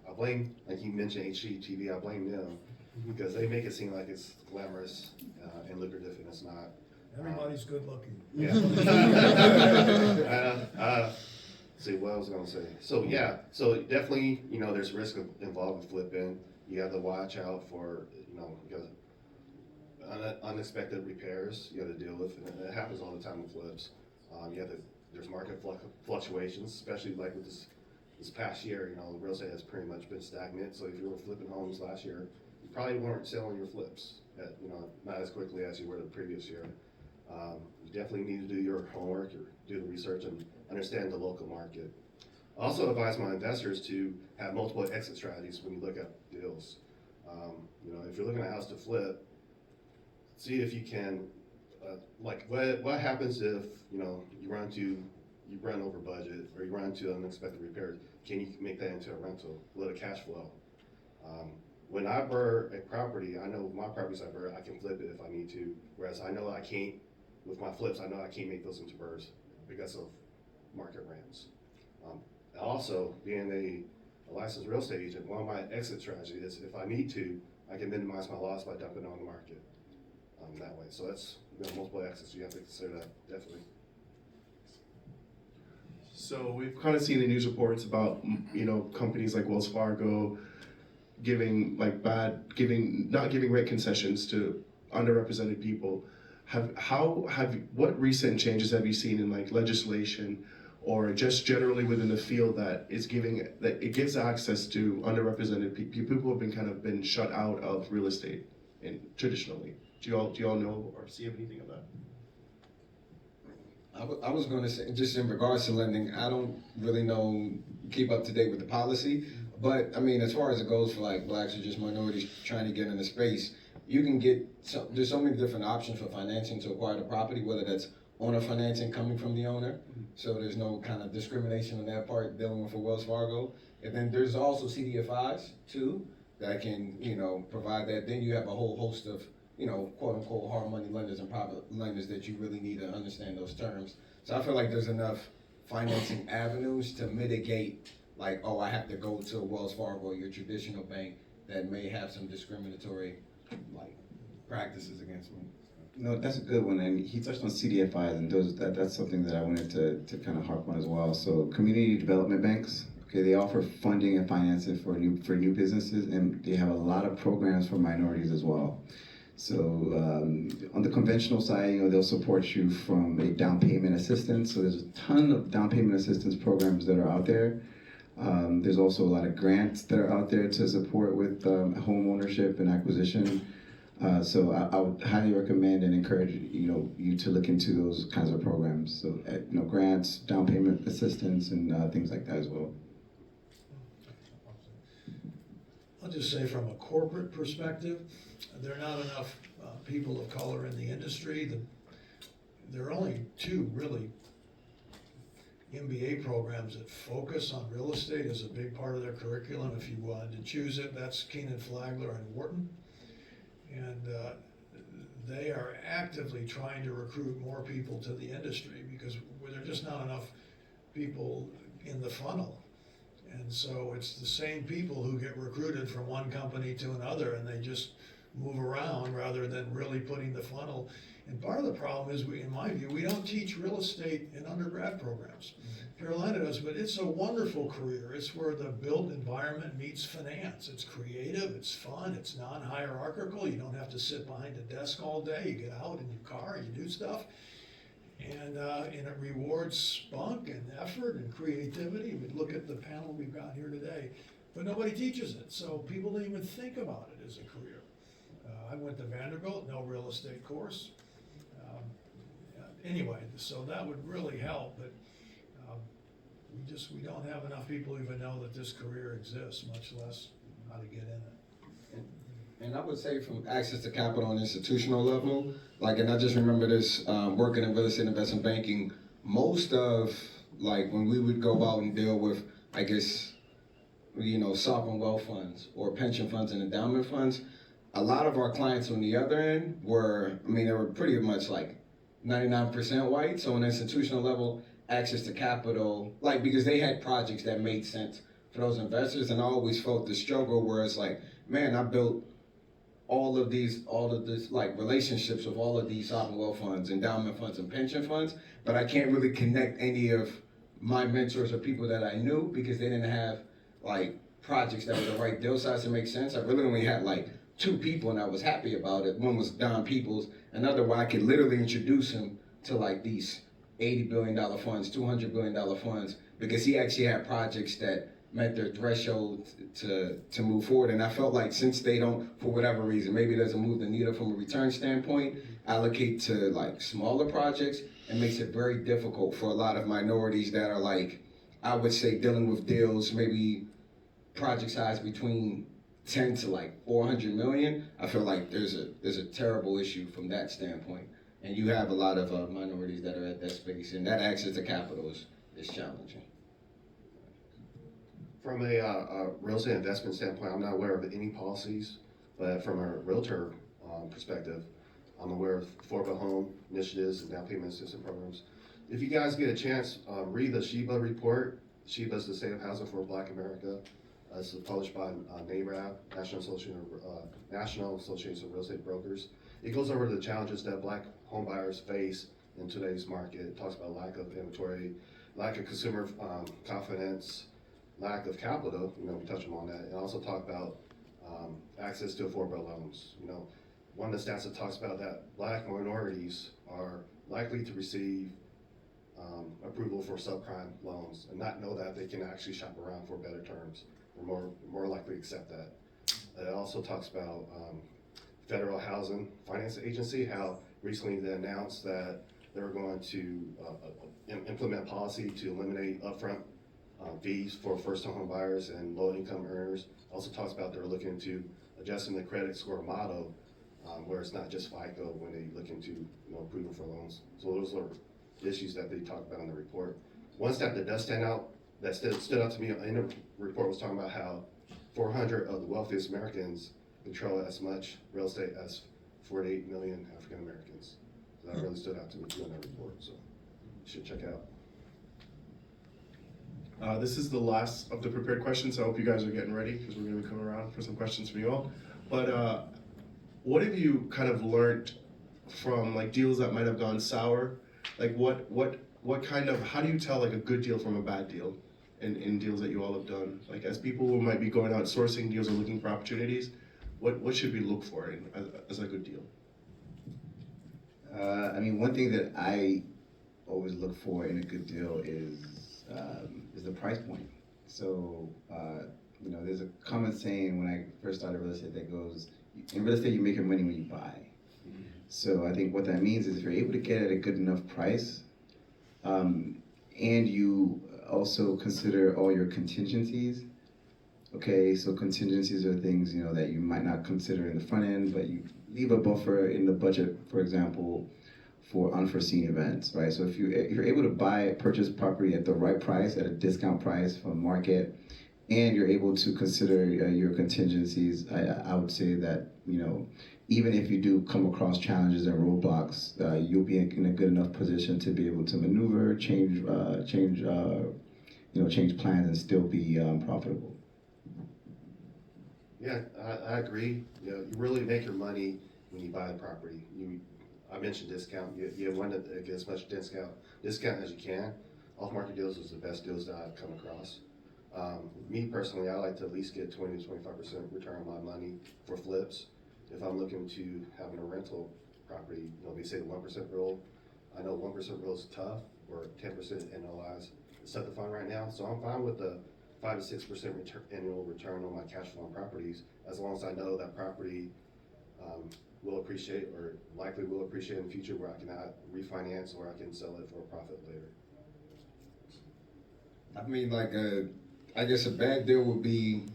B: I blame, like you mentioned HGTV, I blame them because they make it seem like it's glamorous and lucrative, and it's not.
E: Everybody's good looking.
B: Yeah. See what I was gonna say. So yeah, so definitely, you know, there's risk involved with flipping. You have to watch out for, you know, unexpected repairs you got to deal with, and it happens all the time with flips. There's market fluctuations, especially like with this past year. You know, real estate has pretty much been stagnant. So if you were flipping homes last year, you probably weren't selling your flips at, you know, not as quickly as you were the previous year. You definitely need to do your homework, or do the research, and understand the local market. I also advise my investors to have multiple exit strategies when you look at deals. You know, if you're looking at a house to flip, see if you can, like what happens if, you know, you run over budget, or you run into unexpected repairs. Can you make that into a rental? Will it cash flow? When I burr a property, I know my properties I burr, I can flip it if I need to. Whereas I know I can't, with my flips, I know I can't make those into burrs because of market rents. Also, being a licensed real estate agent, one of my exit strategies is if I need to, I can minimize my loss by dumping it on the market that way. So that's, you know, multiple exits. You have to consider that, definitely.
A: So we've kind of seen the news reports about, you know, companies like Wells Fargo giving not giving rate concessions to underrepresented people. What recent changes have you seen in like legislation or just generally within the field that it gives access to underrepresented people who have been shut out of real estate traditionally? Do you all know or see anything of that?
C: I was going to say, just in regards to lending, I don't really keep up to date with the policy, but I mean, as far as it goes for like blacks or just minorities trying to get into space, you can there's so many different options for financing to acquire the property, whether that's owner financing coming from the owner, so there's no kind of discrimination on that part dealing with Wells Fargo. And then there's also CDFIs too that can, you know, provide that. Then you have a whole host of, you know, quote unquote hard money lenders and private lenders that you really need to understand those terms. So I feel like there's enough financing avenues to mitigate, like, oh, I have to go to Wells Fargo, your traditional bank, that may have some discriminatory, like, practices against me.
F: No, that's a good one, and he touched on CDFIs, and that's something that I wanted to kind of harp on as well. So community development banks, okay, they offer funding and financing for new businesses, and they have a lot of programs for minorities as well.
D: So on the conventional side, they'll support you from a down payment assistance. So there's a ton of down payment assistance programs that are out there. There's also a lot of grants that are out there to support with home ownership and acquisition. So I would highly recommend and encourage you to look into those kinds of programs. So grants, down payment assistance, and things like that as well.
E: I'll just say from a corporate perspective, there are not enough people of color in the industry. There are only two really MBA programs that focus on real estate as a big part of their curriculum. If you wanted to choose it, that's Keenan Flagler and Wharton. And they are actively trying to recruit more people to the industry because there are just not enough people in the funnel. And so it's the same people who get recruited from one company to another, and they just move around rather than really putting the funnel. And part of the problem is, in my view, we don't teach real estate in undergrad programs. Carolina does, but it's a wonderful career. It's where the built environment meets finance. It's creative, it's fun, it's non-hierarchical. You don't have to sit behind a desk all day. You get out in your car and you do stuff. And it rewards spunk and effort and creativity. We look at the panel we've got here today, but nobody teaches it. So people don't even think about it as a career. I went to Vanderbilt, no real estate course. Anyway, so that would really help, but we don't have enough people who even know that this career exists, much less how to get in it.
C: And I would say from access to capital on institutional level, and I just remember this, working in real estate investment banking, most of, when we would go out and deal with, sovereign wealth funds or pension funds and endowment funds, a lot of our clients on the other end they were pretty much 99% white. So on an institutional level, access to capital, because they had projects that made sense for those investors. And I always felt the struggle where it's man, I built all of this relationships with all of these sovereign wealth funds, endowment funds, and pension funds, but I can't really connect any of my mentors or people that I knew because they didn't have projects that were the right deal size to make sense. I really only had two people and I was happy about it. One was Don Peoples, another one I could literally introduce him to these $80 billion funds, $200 billion funds, because he actually had projects that met their threshold to move forward. And I felt since they don't, for whatever reason, maybe it doesn't move the needle from a return standpoint, allocate to smaller projects, it makes it very difficult for a lot of minorities that are I would say dealing with deals, maybe project size between 10 to 400 million. I feel there's a terrible issue from that standpoint. And you have a lot of minorities that are at that space, and that access to capital is challenging.
B: From a real estate investment standpoint, I'm not aware of any policies, but from a realtor perspective, I'm aware of affordable home initiatives and down payment assistance programs. If you guys get a chance, read the SHEBA report. SHEBA is the State of Housing for Black America. It's published by NARAB, National Association of Real Estate Brokers. It goes over the challenges that Black home buyers face in today's market. It talks about lack of inventory, lack of consumer confidence, lack of capital. We touched on that. And also talk about access to affordable loans. One of the stats that talks about that Black minorities are likely to receive approval for subprime loans and not know that they can actually shop around for better terms. We're more likely to accept that. It also talks about Federal Housing Finance Agency, how recently they announced that they were going to implement policy to eliminate upfront fees for first-time home buyers and low-income earners. Also talks about they're looking into adjusting the credit score model where it's not just FICO when they look into approval for loans. So those are issues that they talk about in the report. One stat that does stand out, that stood out to me in the report, was talking about how 400 of the wealthiest Americans control as much real estate as 48 million African Americans. So that really stood out to me too in that report. So you should check out.
A: This is the last of the prepared questions. I hope you guys are getting ready because we're going to be coming around for some questions from you all. But what have you kind of learned from deals that might have gone sour? What kind of, how do you tell a good deal from a bad deal in deals that you all have done? As people who might be going out sourcing deals or looking for opportunities, what should we look for as a good deal?
D: I mean, one thing that I always look for in a good deal is the price point. So, you know, there's a common saying when I first started real estate that goes, in real estate, you make your money when you buy. So I think what that means is if you're able to get at a good enough price, and you also consider all your contingencies. Okay, so contingencies are things, you know, that you might not consider in the front end, but you leave a buffer in the budget, for example, for unforeseen events, right? So if you're able to purchase property at the right price, at a discount price from market, and you're able to consider your contingencies, I would say that, you know, even if you do come across challenges and roadblocks, you'll be in a good enough position to be able to maneuver, change plans, and still be profitable.
B: Yeah, I agree. You know, you really make your money when you buy the property. I mentioned discount. You want to get as much discount as you can. Off-market deals is the best deals that I've come across. Me personally, I like to at least get 20 to 25% return on my money for flips. If I'm looking to having a rental property, you know, we say the 1% rule. I know 1% rule is tough, or 10% NOIs is tough to find right now. So I'm fine with the 5 to 6% annual return on my cash flow on properties, as long as I know that property will appreciate, or likely will appreciate in the future, where I can refinance or I can sell it for a profit later.
C: I mean, like, I guess a bad deal would be,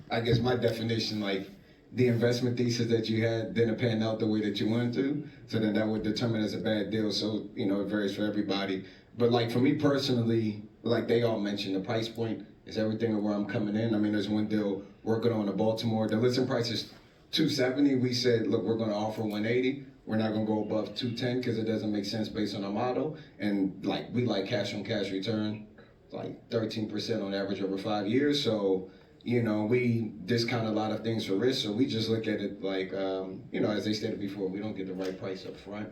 C: I guess my definition, like, the investment thesis that you had didn't pan out the way that you wanted to, so then that would determine as a bad deal. So, you know, it varies for everybody. But like for me personally, like they all mentioned, the price point is everything of where I'm coming in. I mean, there's one deal working on in Baltimore. The listing price is $270. We said, look, we're going to offer $180. We're not going to go above $210 because it doesn't make sense based on our model. And like we like cash on cash return, like 13% on average over 5 years. So, you know, we discount a lot of things for risk. So we just look at it like, you know, as they stated before, we don't get the right price up front.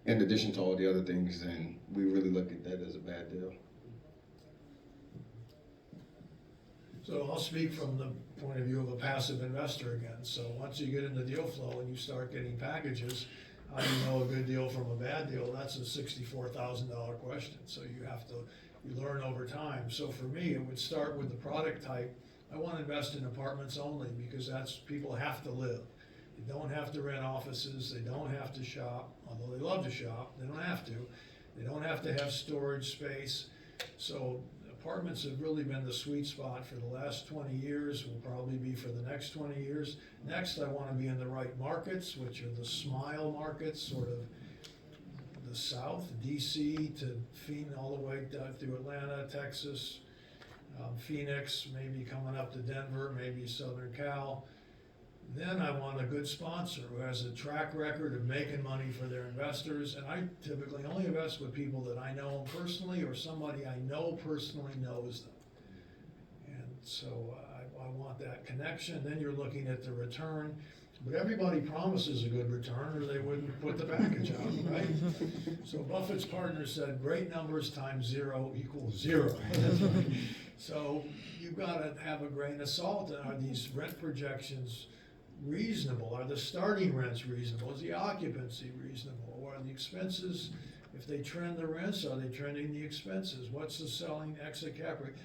C: In addition to all the other things, then we really look at that as a bad deal.
E: So I'll speak from the point of view of a passive investor again. So once you get into deal flow and you start getting packages, how do you know a good deal from a bad deal? That's a $64,000 question. So you learn over time. So for me, it would start with the product type. I want to invest in apartments only because people have to live. They don't have to rent offices. They don't have to shop, although they love to shop. They don't have to. They don't have to have storage space. So apartments have really been the sweet spot for the last 20 years, will probably be for the next 20 years. Next, I want to be in the right markets, which are the smile markets, sort of the South, DC to Phoenix, all the way through Atlanta, Texas, Phoenix, maybe coming up to Denver, maybe Southern Cal. Then I want a good sponsor who has a track record of making money for their investors. And I typically only invest with people that I know personally or somebody I know personally knows them. And so I want that connection. Then you're looking at the return. But everybody promises a good return or they wouldn't put the package out, right? So Buffett's partner said, great numbers times 0 equals 0. So you've got to have a grain of salt. Are these rent projections reasonable? Are the starting rents reasonable? Is the occupancy reasonable? Or are the expenses, if they trend the rents, are they trending the expenses? What's the selling exit cap rate?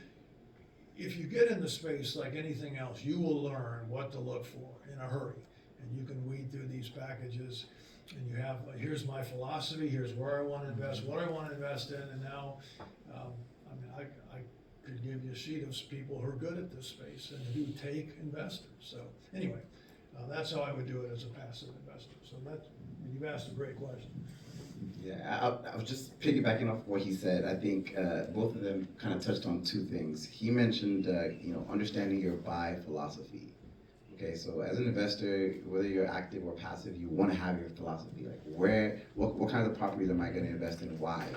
E: If you get in the space like anything else, you will learn what to look for in a hurry. And you can weed through these packages and you have, here's my philosophy, here's where I want to invest, what I want to invest in, and now, I could give you a sheet of people who are good at this space and who take investors. So anyway, that's how I would do it as a passive investor. So you've asked a great question.
D: Yeah, I was just piggybacking off what he said. I think both of them kind of touched on two things. He mentioned, understanding your buy philosophy. Okay, so as an investor, whether you're active or passive, you want to have your philosophy. Like what kinds of properties am I going to invest in? Why?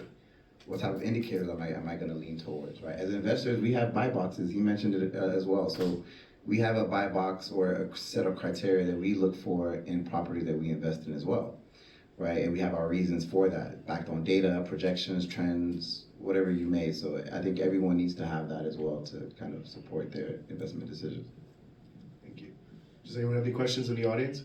D: What type of indicators am I going to lean towards? Right. As investors, we have buy boxes. He mentioned it as well. So we have a buy box or a set of criteria that we look for in property that we invest in as well. Right, and we have our reasons for that, backed on data, projections, trends, whatever you may. So I think everyone needs to have that as well to kind of support their investment decisions.
A: Thank you. Does anyone have any questions in the audience?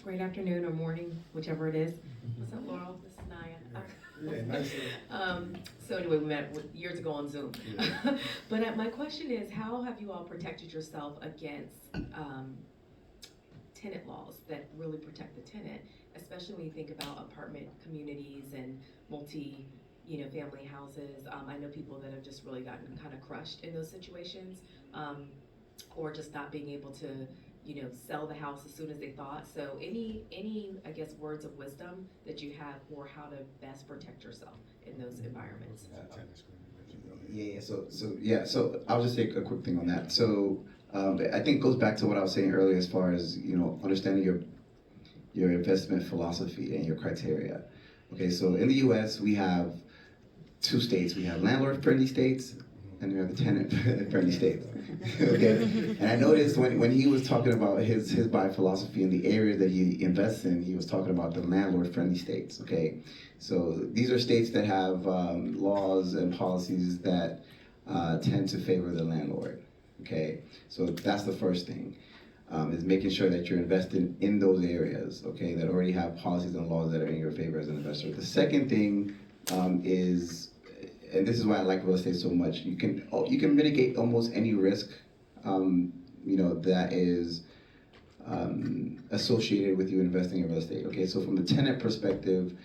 G: Great afternoon or morning, whichever it is. What's up, Laurel? This is Naya.
C: Yeah, nice.
G: So anyway, we met years ago on Zoom.
A: Yeah.
G: But my question is, how have you all protected yourself against tenant laws that really protect the tenant, especially when you think about apartment communities and family houses? I know people that have just really gotten kind of crushed in those situations, or just not being able to sell the house as soon as they thought. So any, I guess, words of wisdom that you have for how to best protect yourself in those environments?
D: So I'll just say a quick thing on that. So I think it goes back to what I was saying earlier as far as, understanding your investment philosophy and your criteria. Okay, so in the US, we have two states. We have landlord-friendly states, and we have the tenant-friendly states. Okay, and I noticed when he was talking about his buy philosophy and the areas that he invests in, he was talking about the landlord-friendly states. Okay, so these are states that have laws and policies that tend to favor the landlord. Okay, so that's the first thing, is making sure that you're investing in those areas, okay, that already have policies and laws that are in your favor as an investor. The second thing is, and this is why I like real estate so much, you can mitigate almost any risk, that is associated with you investing in real estate. Okay, so from the tenant perspective,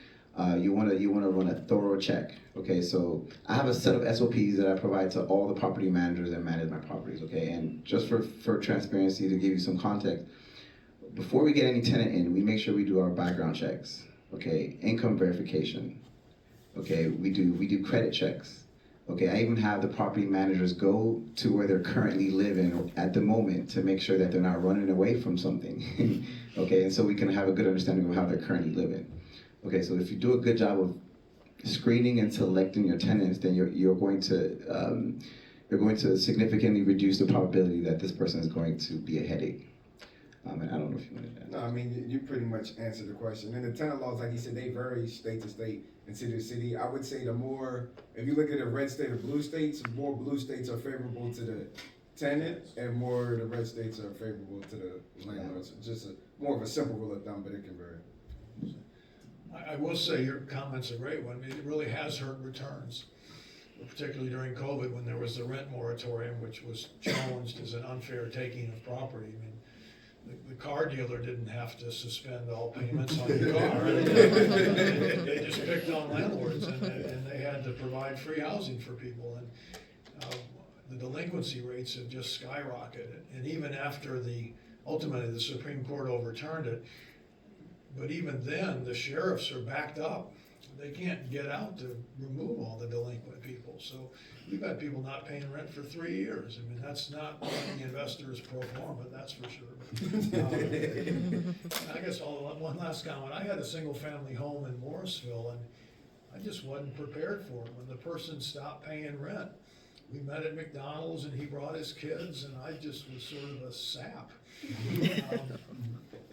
D: you want to run a thorough check. Okay, so I have a set of SOPs that I provide to all the property managers that manage my properties. Okay, and just for transparency, to give you some context, before we get any tenant in, we make sure we do our background checks. Okay, income verification. Okay, we do credit checks. Okay, I even have the property managers go to where they're currently living at the moment to make sure that they're not running away from something. Okay, and so we can have a good understanding of how they're currently living. Okay, so if you do a good job of screening and selecting your tenants, then you're going to significantly reduce the probability that this person is going to be a headache. And I don't know if you wanted that.
C: No, I mean, you pretty much answered the question. And the tenant laws, like you said, they vary state to state and city to city. I would say the more, if you look at the red state or blue states, more blue states are favorable to the tenant and more the red states are favorable to the landlords. Just more of a simple rule of thumb, but it can vary.
E: I will say your comment's a great one. I mean, it really has hurt returns, particularly during COVID when there was the rent moratorium, which was challenged as an unfair taking of property. I mean, the car dealer didn't have to suspend all payments on your car. They just picked on landlords, and they had to provide free housing for people. And the delinquency rates have just skyrocketed. And even after ultimately the Supreme Court overturned it, but even then, the sheriffs are backed up. They can't get out to remove all the delinquent people. So we've had people not paying rent for 3 years. I mean, that's not what the investors pro forma, that's for sure. I guess one last comment. I had a single family home in Morrisville, and I just wasn't prepared for it. When the person stopped paying rent, we met at McDonald's and he brought his kids, and I just was sort of a sap.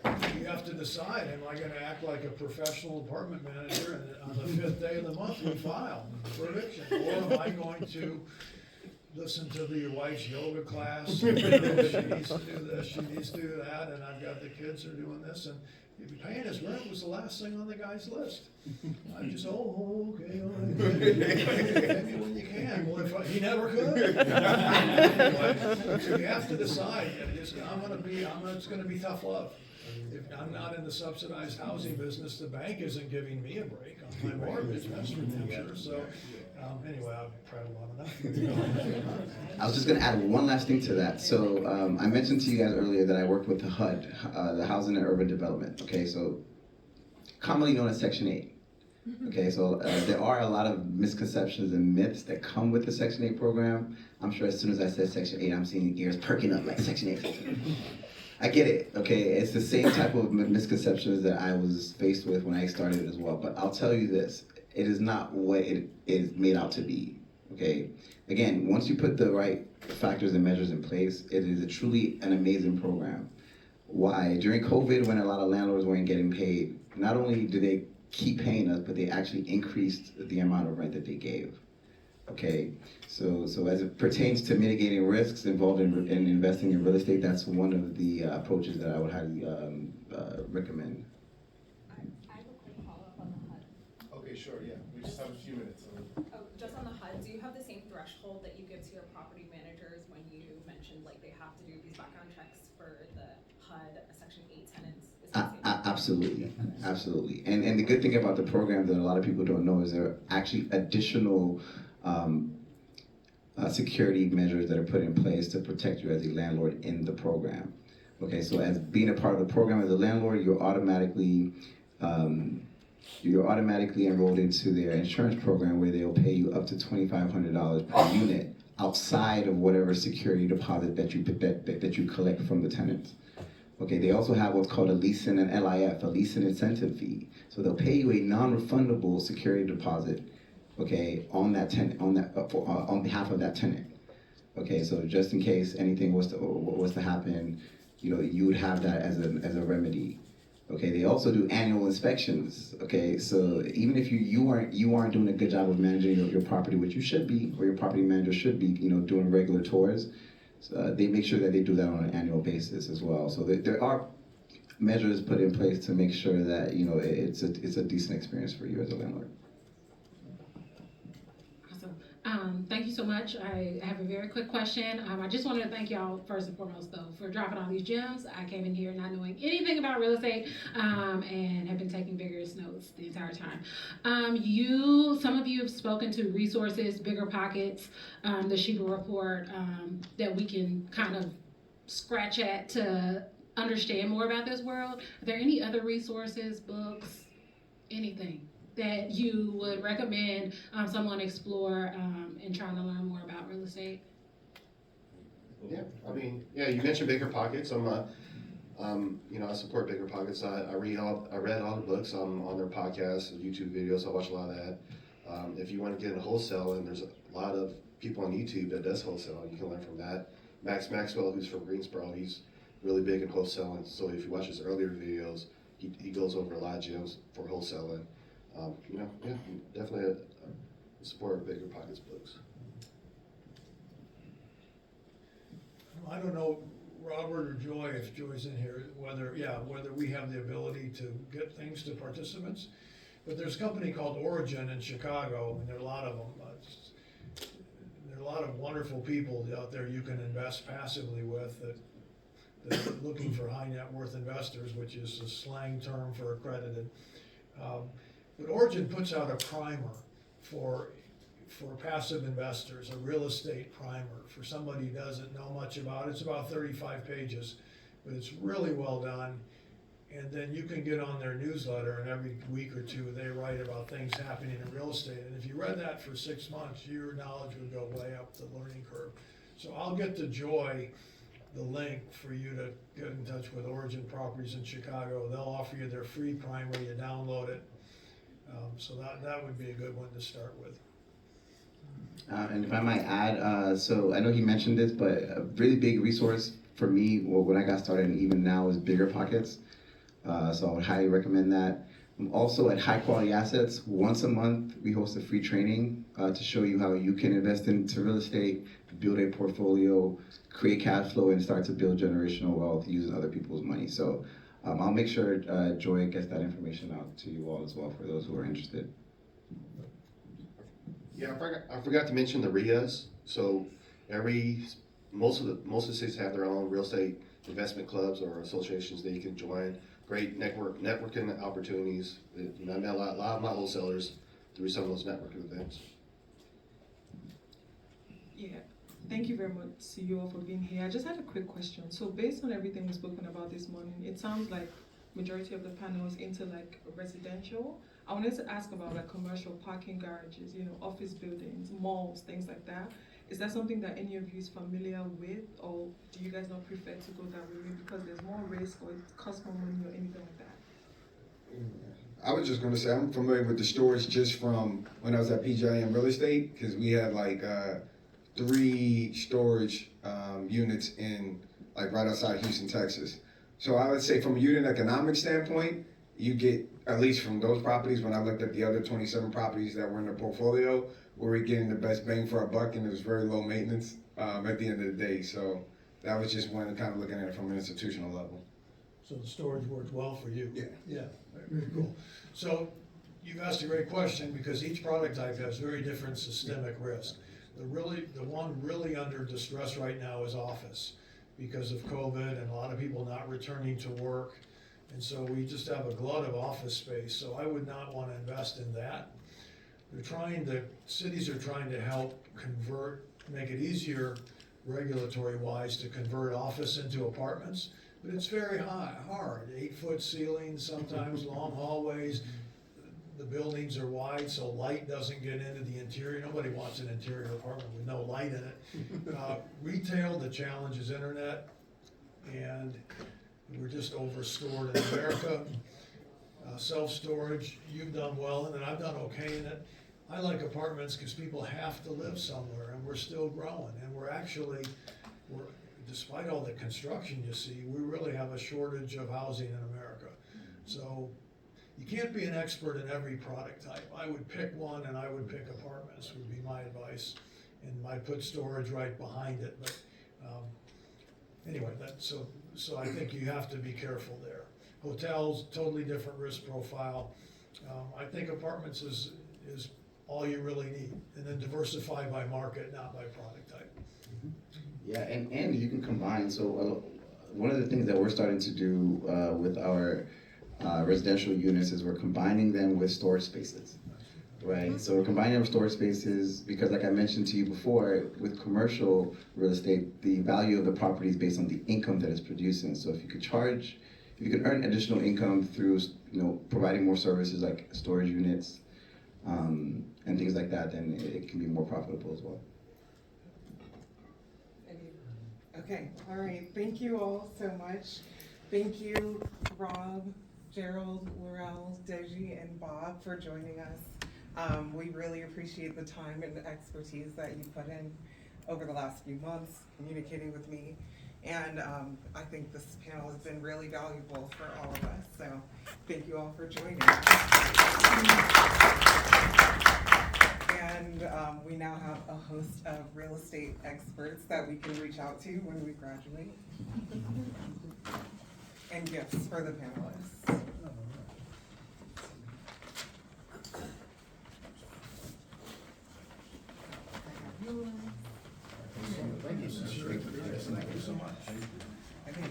E: You have to decide, am I gonna act like a professional apartment manager and on the 5th day of the month we file for eviction? Or am I going to listen to your wife's yoga class? She needs to do this, she needs to do that, and I've got the kids are doing this, and paying his rent was the last thing on the guy's list. I just, okay, all right. Maybe when you can. Well, he never could. Anyway, so you have to decide. It's gonna be tough love. If I'm not in the subsidized housing business, the bank isn't giving me a break on my mortgage, that's for damn sure. So, anyway, I've prattled on enough.
D: I was just going to add one last thing to that. So I mentioned to you guys earlier that I work with the HUD, the Housing and Urban Development. Okay, so commonly known as Section 8. Okay, so there are a lot of misconceptions and myths that come with the Section 8 program. I'm sure as soon as I said Section 8, I'm seeing ears perking up like Section 8. I get it, okay? It's the same type of misconceptions that I was faced with when I started as well. But I'll tell you this, it is not what it is made out to be, okay? Again, once you put the right factors and measures in place, it is truly an amazing program. Why? During COVID, when a lot of landlords weren't getting paid, not only do they keep paying us, but they actually increased the amount of rent that they gave. Okay, so as it pertains to mitigating risks involved in investing in real estate, that's one of the approaches that I would highly recommend.
H: I have a quick follow-up on the HUD.
A: Okay, sure, yeah, we just have a few minutes.
H: Oh, just on the HUD, do you have the same threshold that you give to your property managers when you mentioned like they have to do these background checks for the HUD Section 8 tenants? Is that the same?
D: Absolutely, absolutely. And the good thing about the program that a lot of people don't know is there are actually additional security measures that are put in place to protect you as a landlord in the program. Okay, so as being a part of the program as a landlord, you're automatically enrolled into their insurance program where they'll pay you up to $2,500 per unit outside of whatever security deposit that you collect from the tenants. Okay, they also have what's called a leasing and LIF, a leasing incentive fee. So they'll pay you a non-refundable security deposit, okay, on that tenant, on behalf of that tenant. Okay, so just in case anything was to happen, you know, you would have that as a remedy. Okay, they also do annual inspections. Okay, so even if you aren't doing a good job of managing your property, which you should be, or your property manager should be, you know, doing regular tours, they make sure that they do that on an annual basis as well. So there are measures put in place to make sure that, you know, it's a decent experience for you as a landlord.
I: Thank you so much. I have a very quick question. I just wanted to thank y'all first and foremost though for dropping all these gems. I came in here not knowing anything about real estate and have been taking vigorous notes the entire time. Some of you have spoken to resources, Bigger Pockets, the Sheba report that we can kind of scratch at to understand more about this world. Are there any other resources, books, anything that you would recommend someone explore in trying to learn more about real estate?
B: Yeah, I mean, yeah, you mentioned Bigger Pockets. I'm you know, I support Bigger Pockets. I read all the books on their podcasts and YouTube videos. I watch a lot of that. If you want to get into wholesale, and there's a lot of people on YouTube that does wholesale, you can learn from that. Max Maxwell, who's from Greensboro, he's really big in wholesale, and so if you watch his earlier videos, he goes over a lot of gems for wholesaling. You know, yeah, definitely support Bigger Pockets books.
E: I don't know, Robert or Joy, if Joy's in here, whether we have the ability to get things to participants. But there's a company called Origin in Chicago, and there are a lot of them. There are a lot of wonderful people out there you can invest passively with that are looking for high net worth investors, which is a slang term for accredited. But Origin puts out a primer for passive investors, a real estate primer for somebody who doesn't know much about it. It's about 35 pages, but it's really well done. And then you can get on their newsletter, and every week or two they write about things happening in real estate. And if you read that for 6 months, your knowledge would go way up the learning curve. So I'll get to Joy the link for you to get in touch with Origin Properties in Chicago. They'll offer you their free primer, you download it. So that would be a good one to start with.
D: And if I might add, so I know he mentioned this, but a really big resource for me, well, when I got started and even now, is Bigger Pockets. So I would highly recommend that. Also at High Quality Assets, once a month, we host a free training to show you how you can invest into real estate, build a portfolio, create cash flow, and start to build generational wealth using other people's money. So I'll make sure Joy gets that information out to you all as well for those who are interested.
B: Yeah, I forgot to mention the RIAs. So most of the cities have their own real estate investment clubs or associations that you can join. Great networking opportunities. You know, I met a lot of my wholesalers through some of those networking events.
J: Yeah, thank you very much to you all for being here. I just had a quick question. So based on everything we've spoken about this morning, it sounds like majority of the panel is into like residential. I wanted to ask about like commercial parking garages, you know, office buildings, malls, things like that. Is that something that any of you is familiar with, or do you guys not prefer to go that way because there's more risk or it costs more money or anything like that?
C: I was just going to say I'm familiar with the storage just from when I was at PJM Real Estate, because we had like 3 storage units in like right outside Houston, Texas. So I would say from a unit economic standpoint, you get at least from those properties, when I looked at the other 27 properties that were in the portfolio, we were getting the best bang for our buck, and it was very low maintenance at the end of the day. So that was just one kind of looking at it from an institutional level.
E: So the storage worked well for you?
C: Yeah.
E: Yeah, very cool. So you've asked a great question, because each product type has very different systemic risk. The one really under distress right now is office, because of COVID and a lot of people not returning to work. And so we just have a glut of office space, so I would not want to invest in that. Cities are trying to help make it easier regulatory wise to convert office into apartments, but it's very hard. 8-foot ceilings, sometimes long hallways. The buildings are wide, so light doesn't get into the interior. Nobody wants an interior apartment with no light in it. Retail, the challenge is internet, and we're just overstored in America. Self-storage, you've done well in it, I've done okay in it. I like apartments because people have to live somewhere, and we're still growing, and despite all the construction you see, we really have a shortage of housing in America. So you can't be an expert in every product type. I would pick one, and I would pick apartments, would be my advice, and I'd put storage right behind it. But anyway, so I think you have to be careful there. Hotels, totally different risk profile. I think apartments is all you really need, and then diversify by market, not by product type.
D: Yeah, and you can combine. So one of the things that we're starting to do with our residential units is we're combining them with storage spaces, right? So we're combining them with storage spaces because, like I mentioned to you before, with commercial real estate, the value of the property is based on the income that it's producing. So if you can earn additional income through, providing more services like storage units and things like that, then it can be more profitable as well.
K: Okay, all right, thank you all so much. Thank you, Rob, Gerald, Laurel, Deji, and Bob for joining us. We really appreciate the time and the expertise that you put in over the last few months communicating with me. And I think this panel has been really valuable for all of us. So thank you all for joining us. And we now have a host of real estate experts that we can reach out to when we graduate. And gifts for the panelists.
A: Thank you so much.
K: I think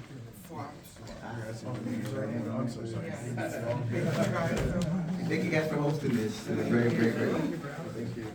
K: swapped.
A: I'm so sorry.
K: Yeah. Thank you guys so much.
D: Thank you guys for hosting this. It was very, very great.
A: Thank you.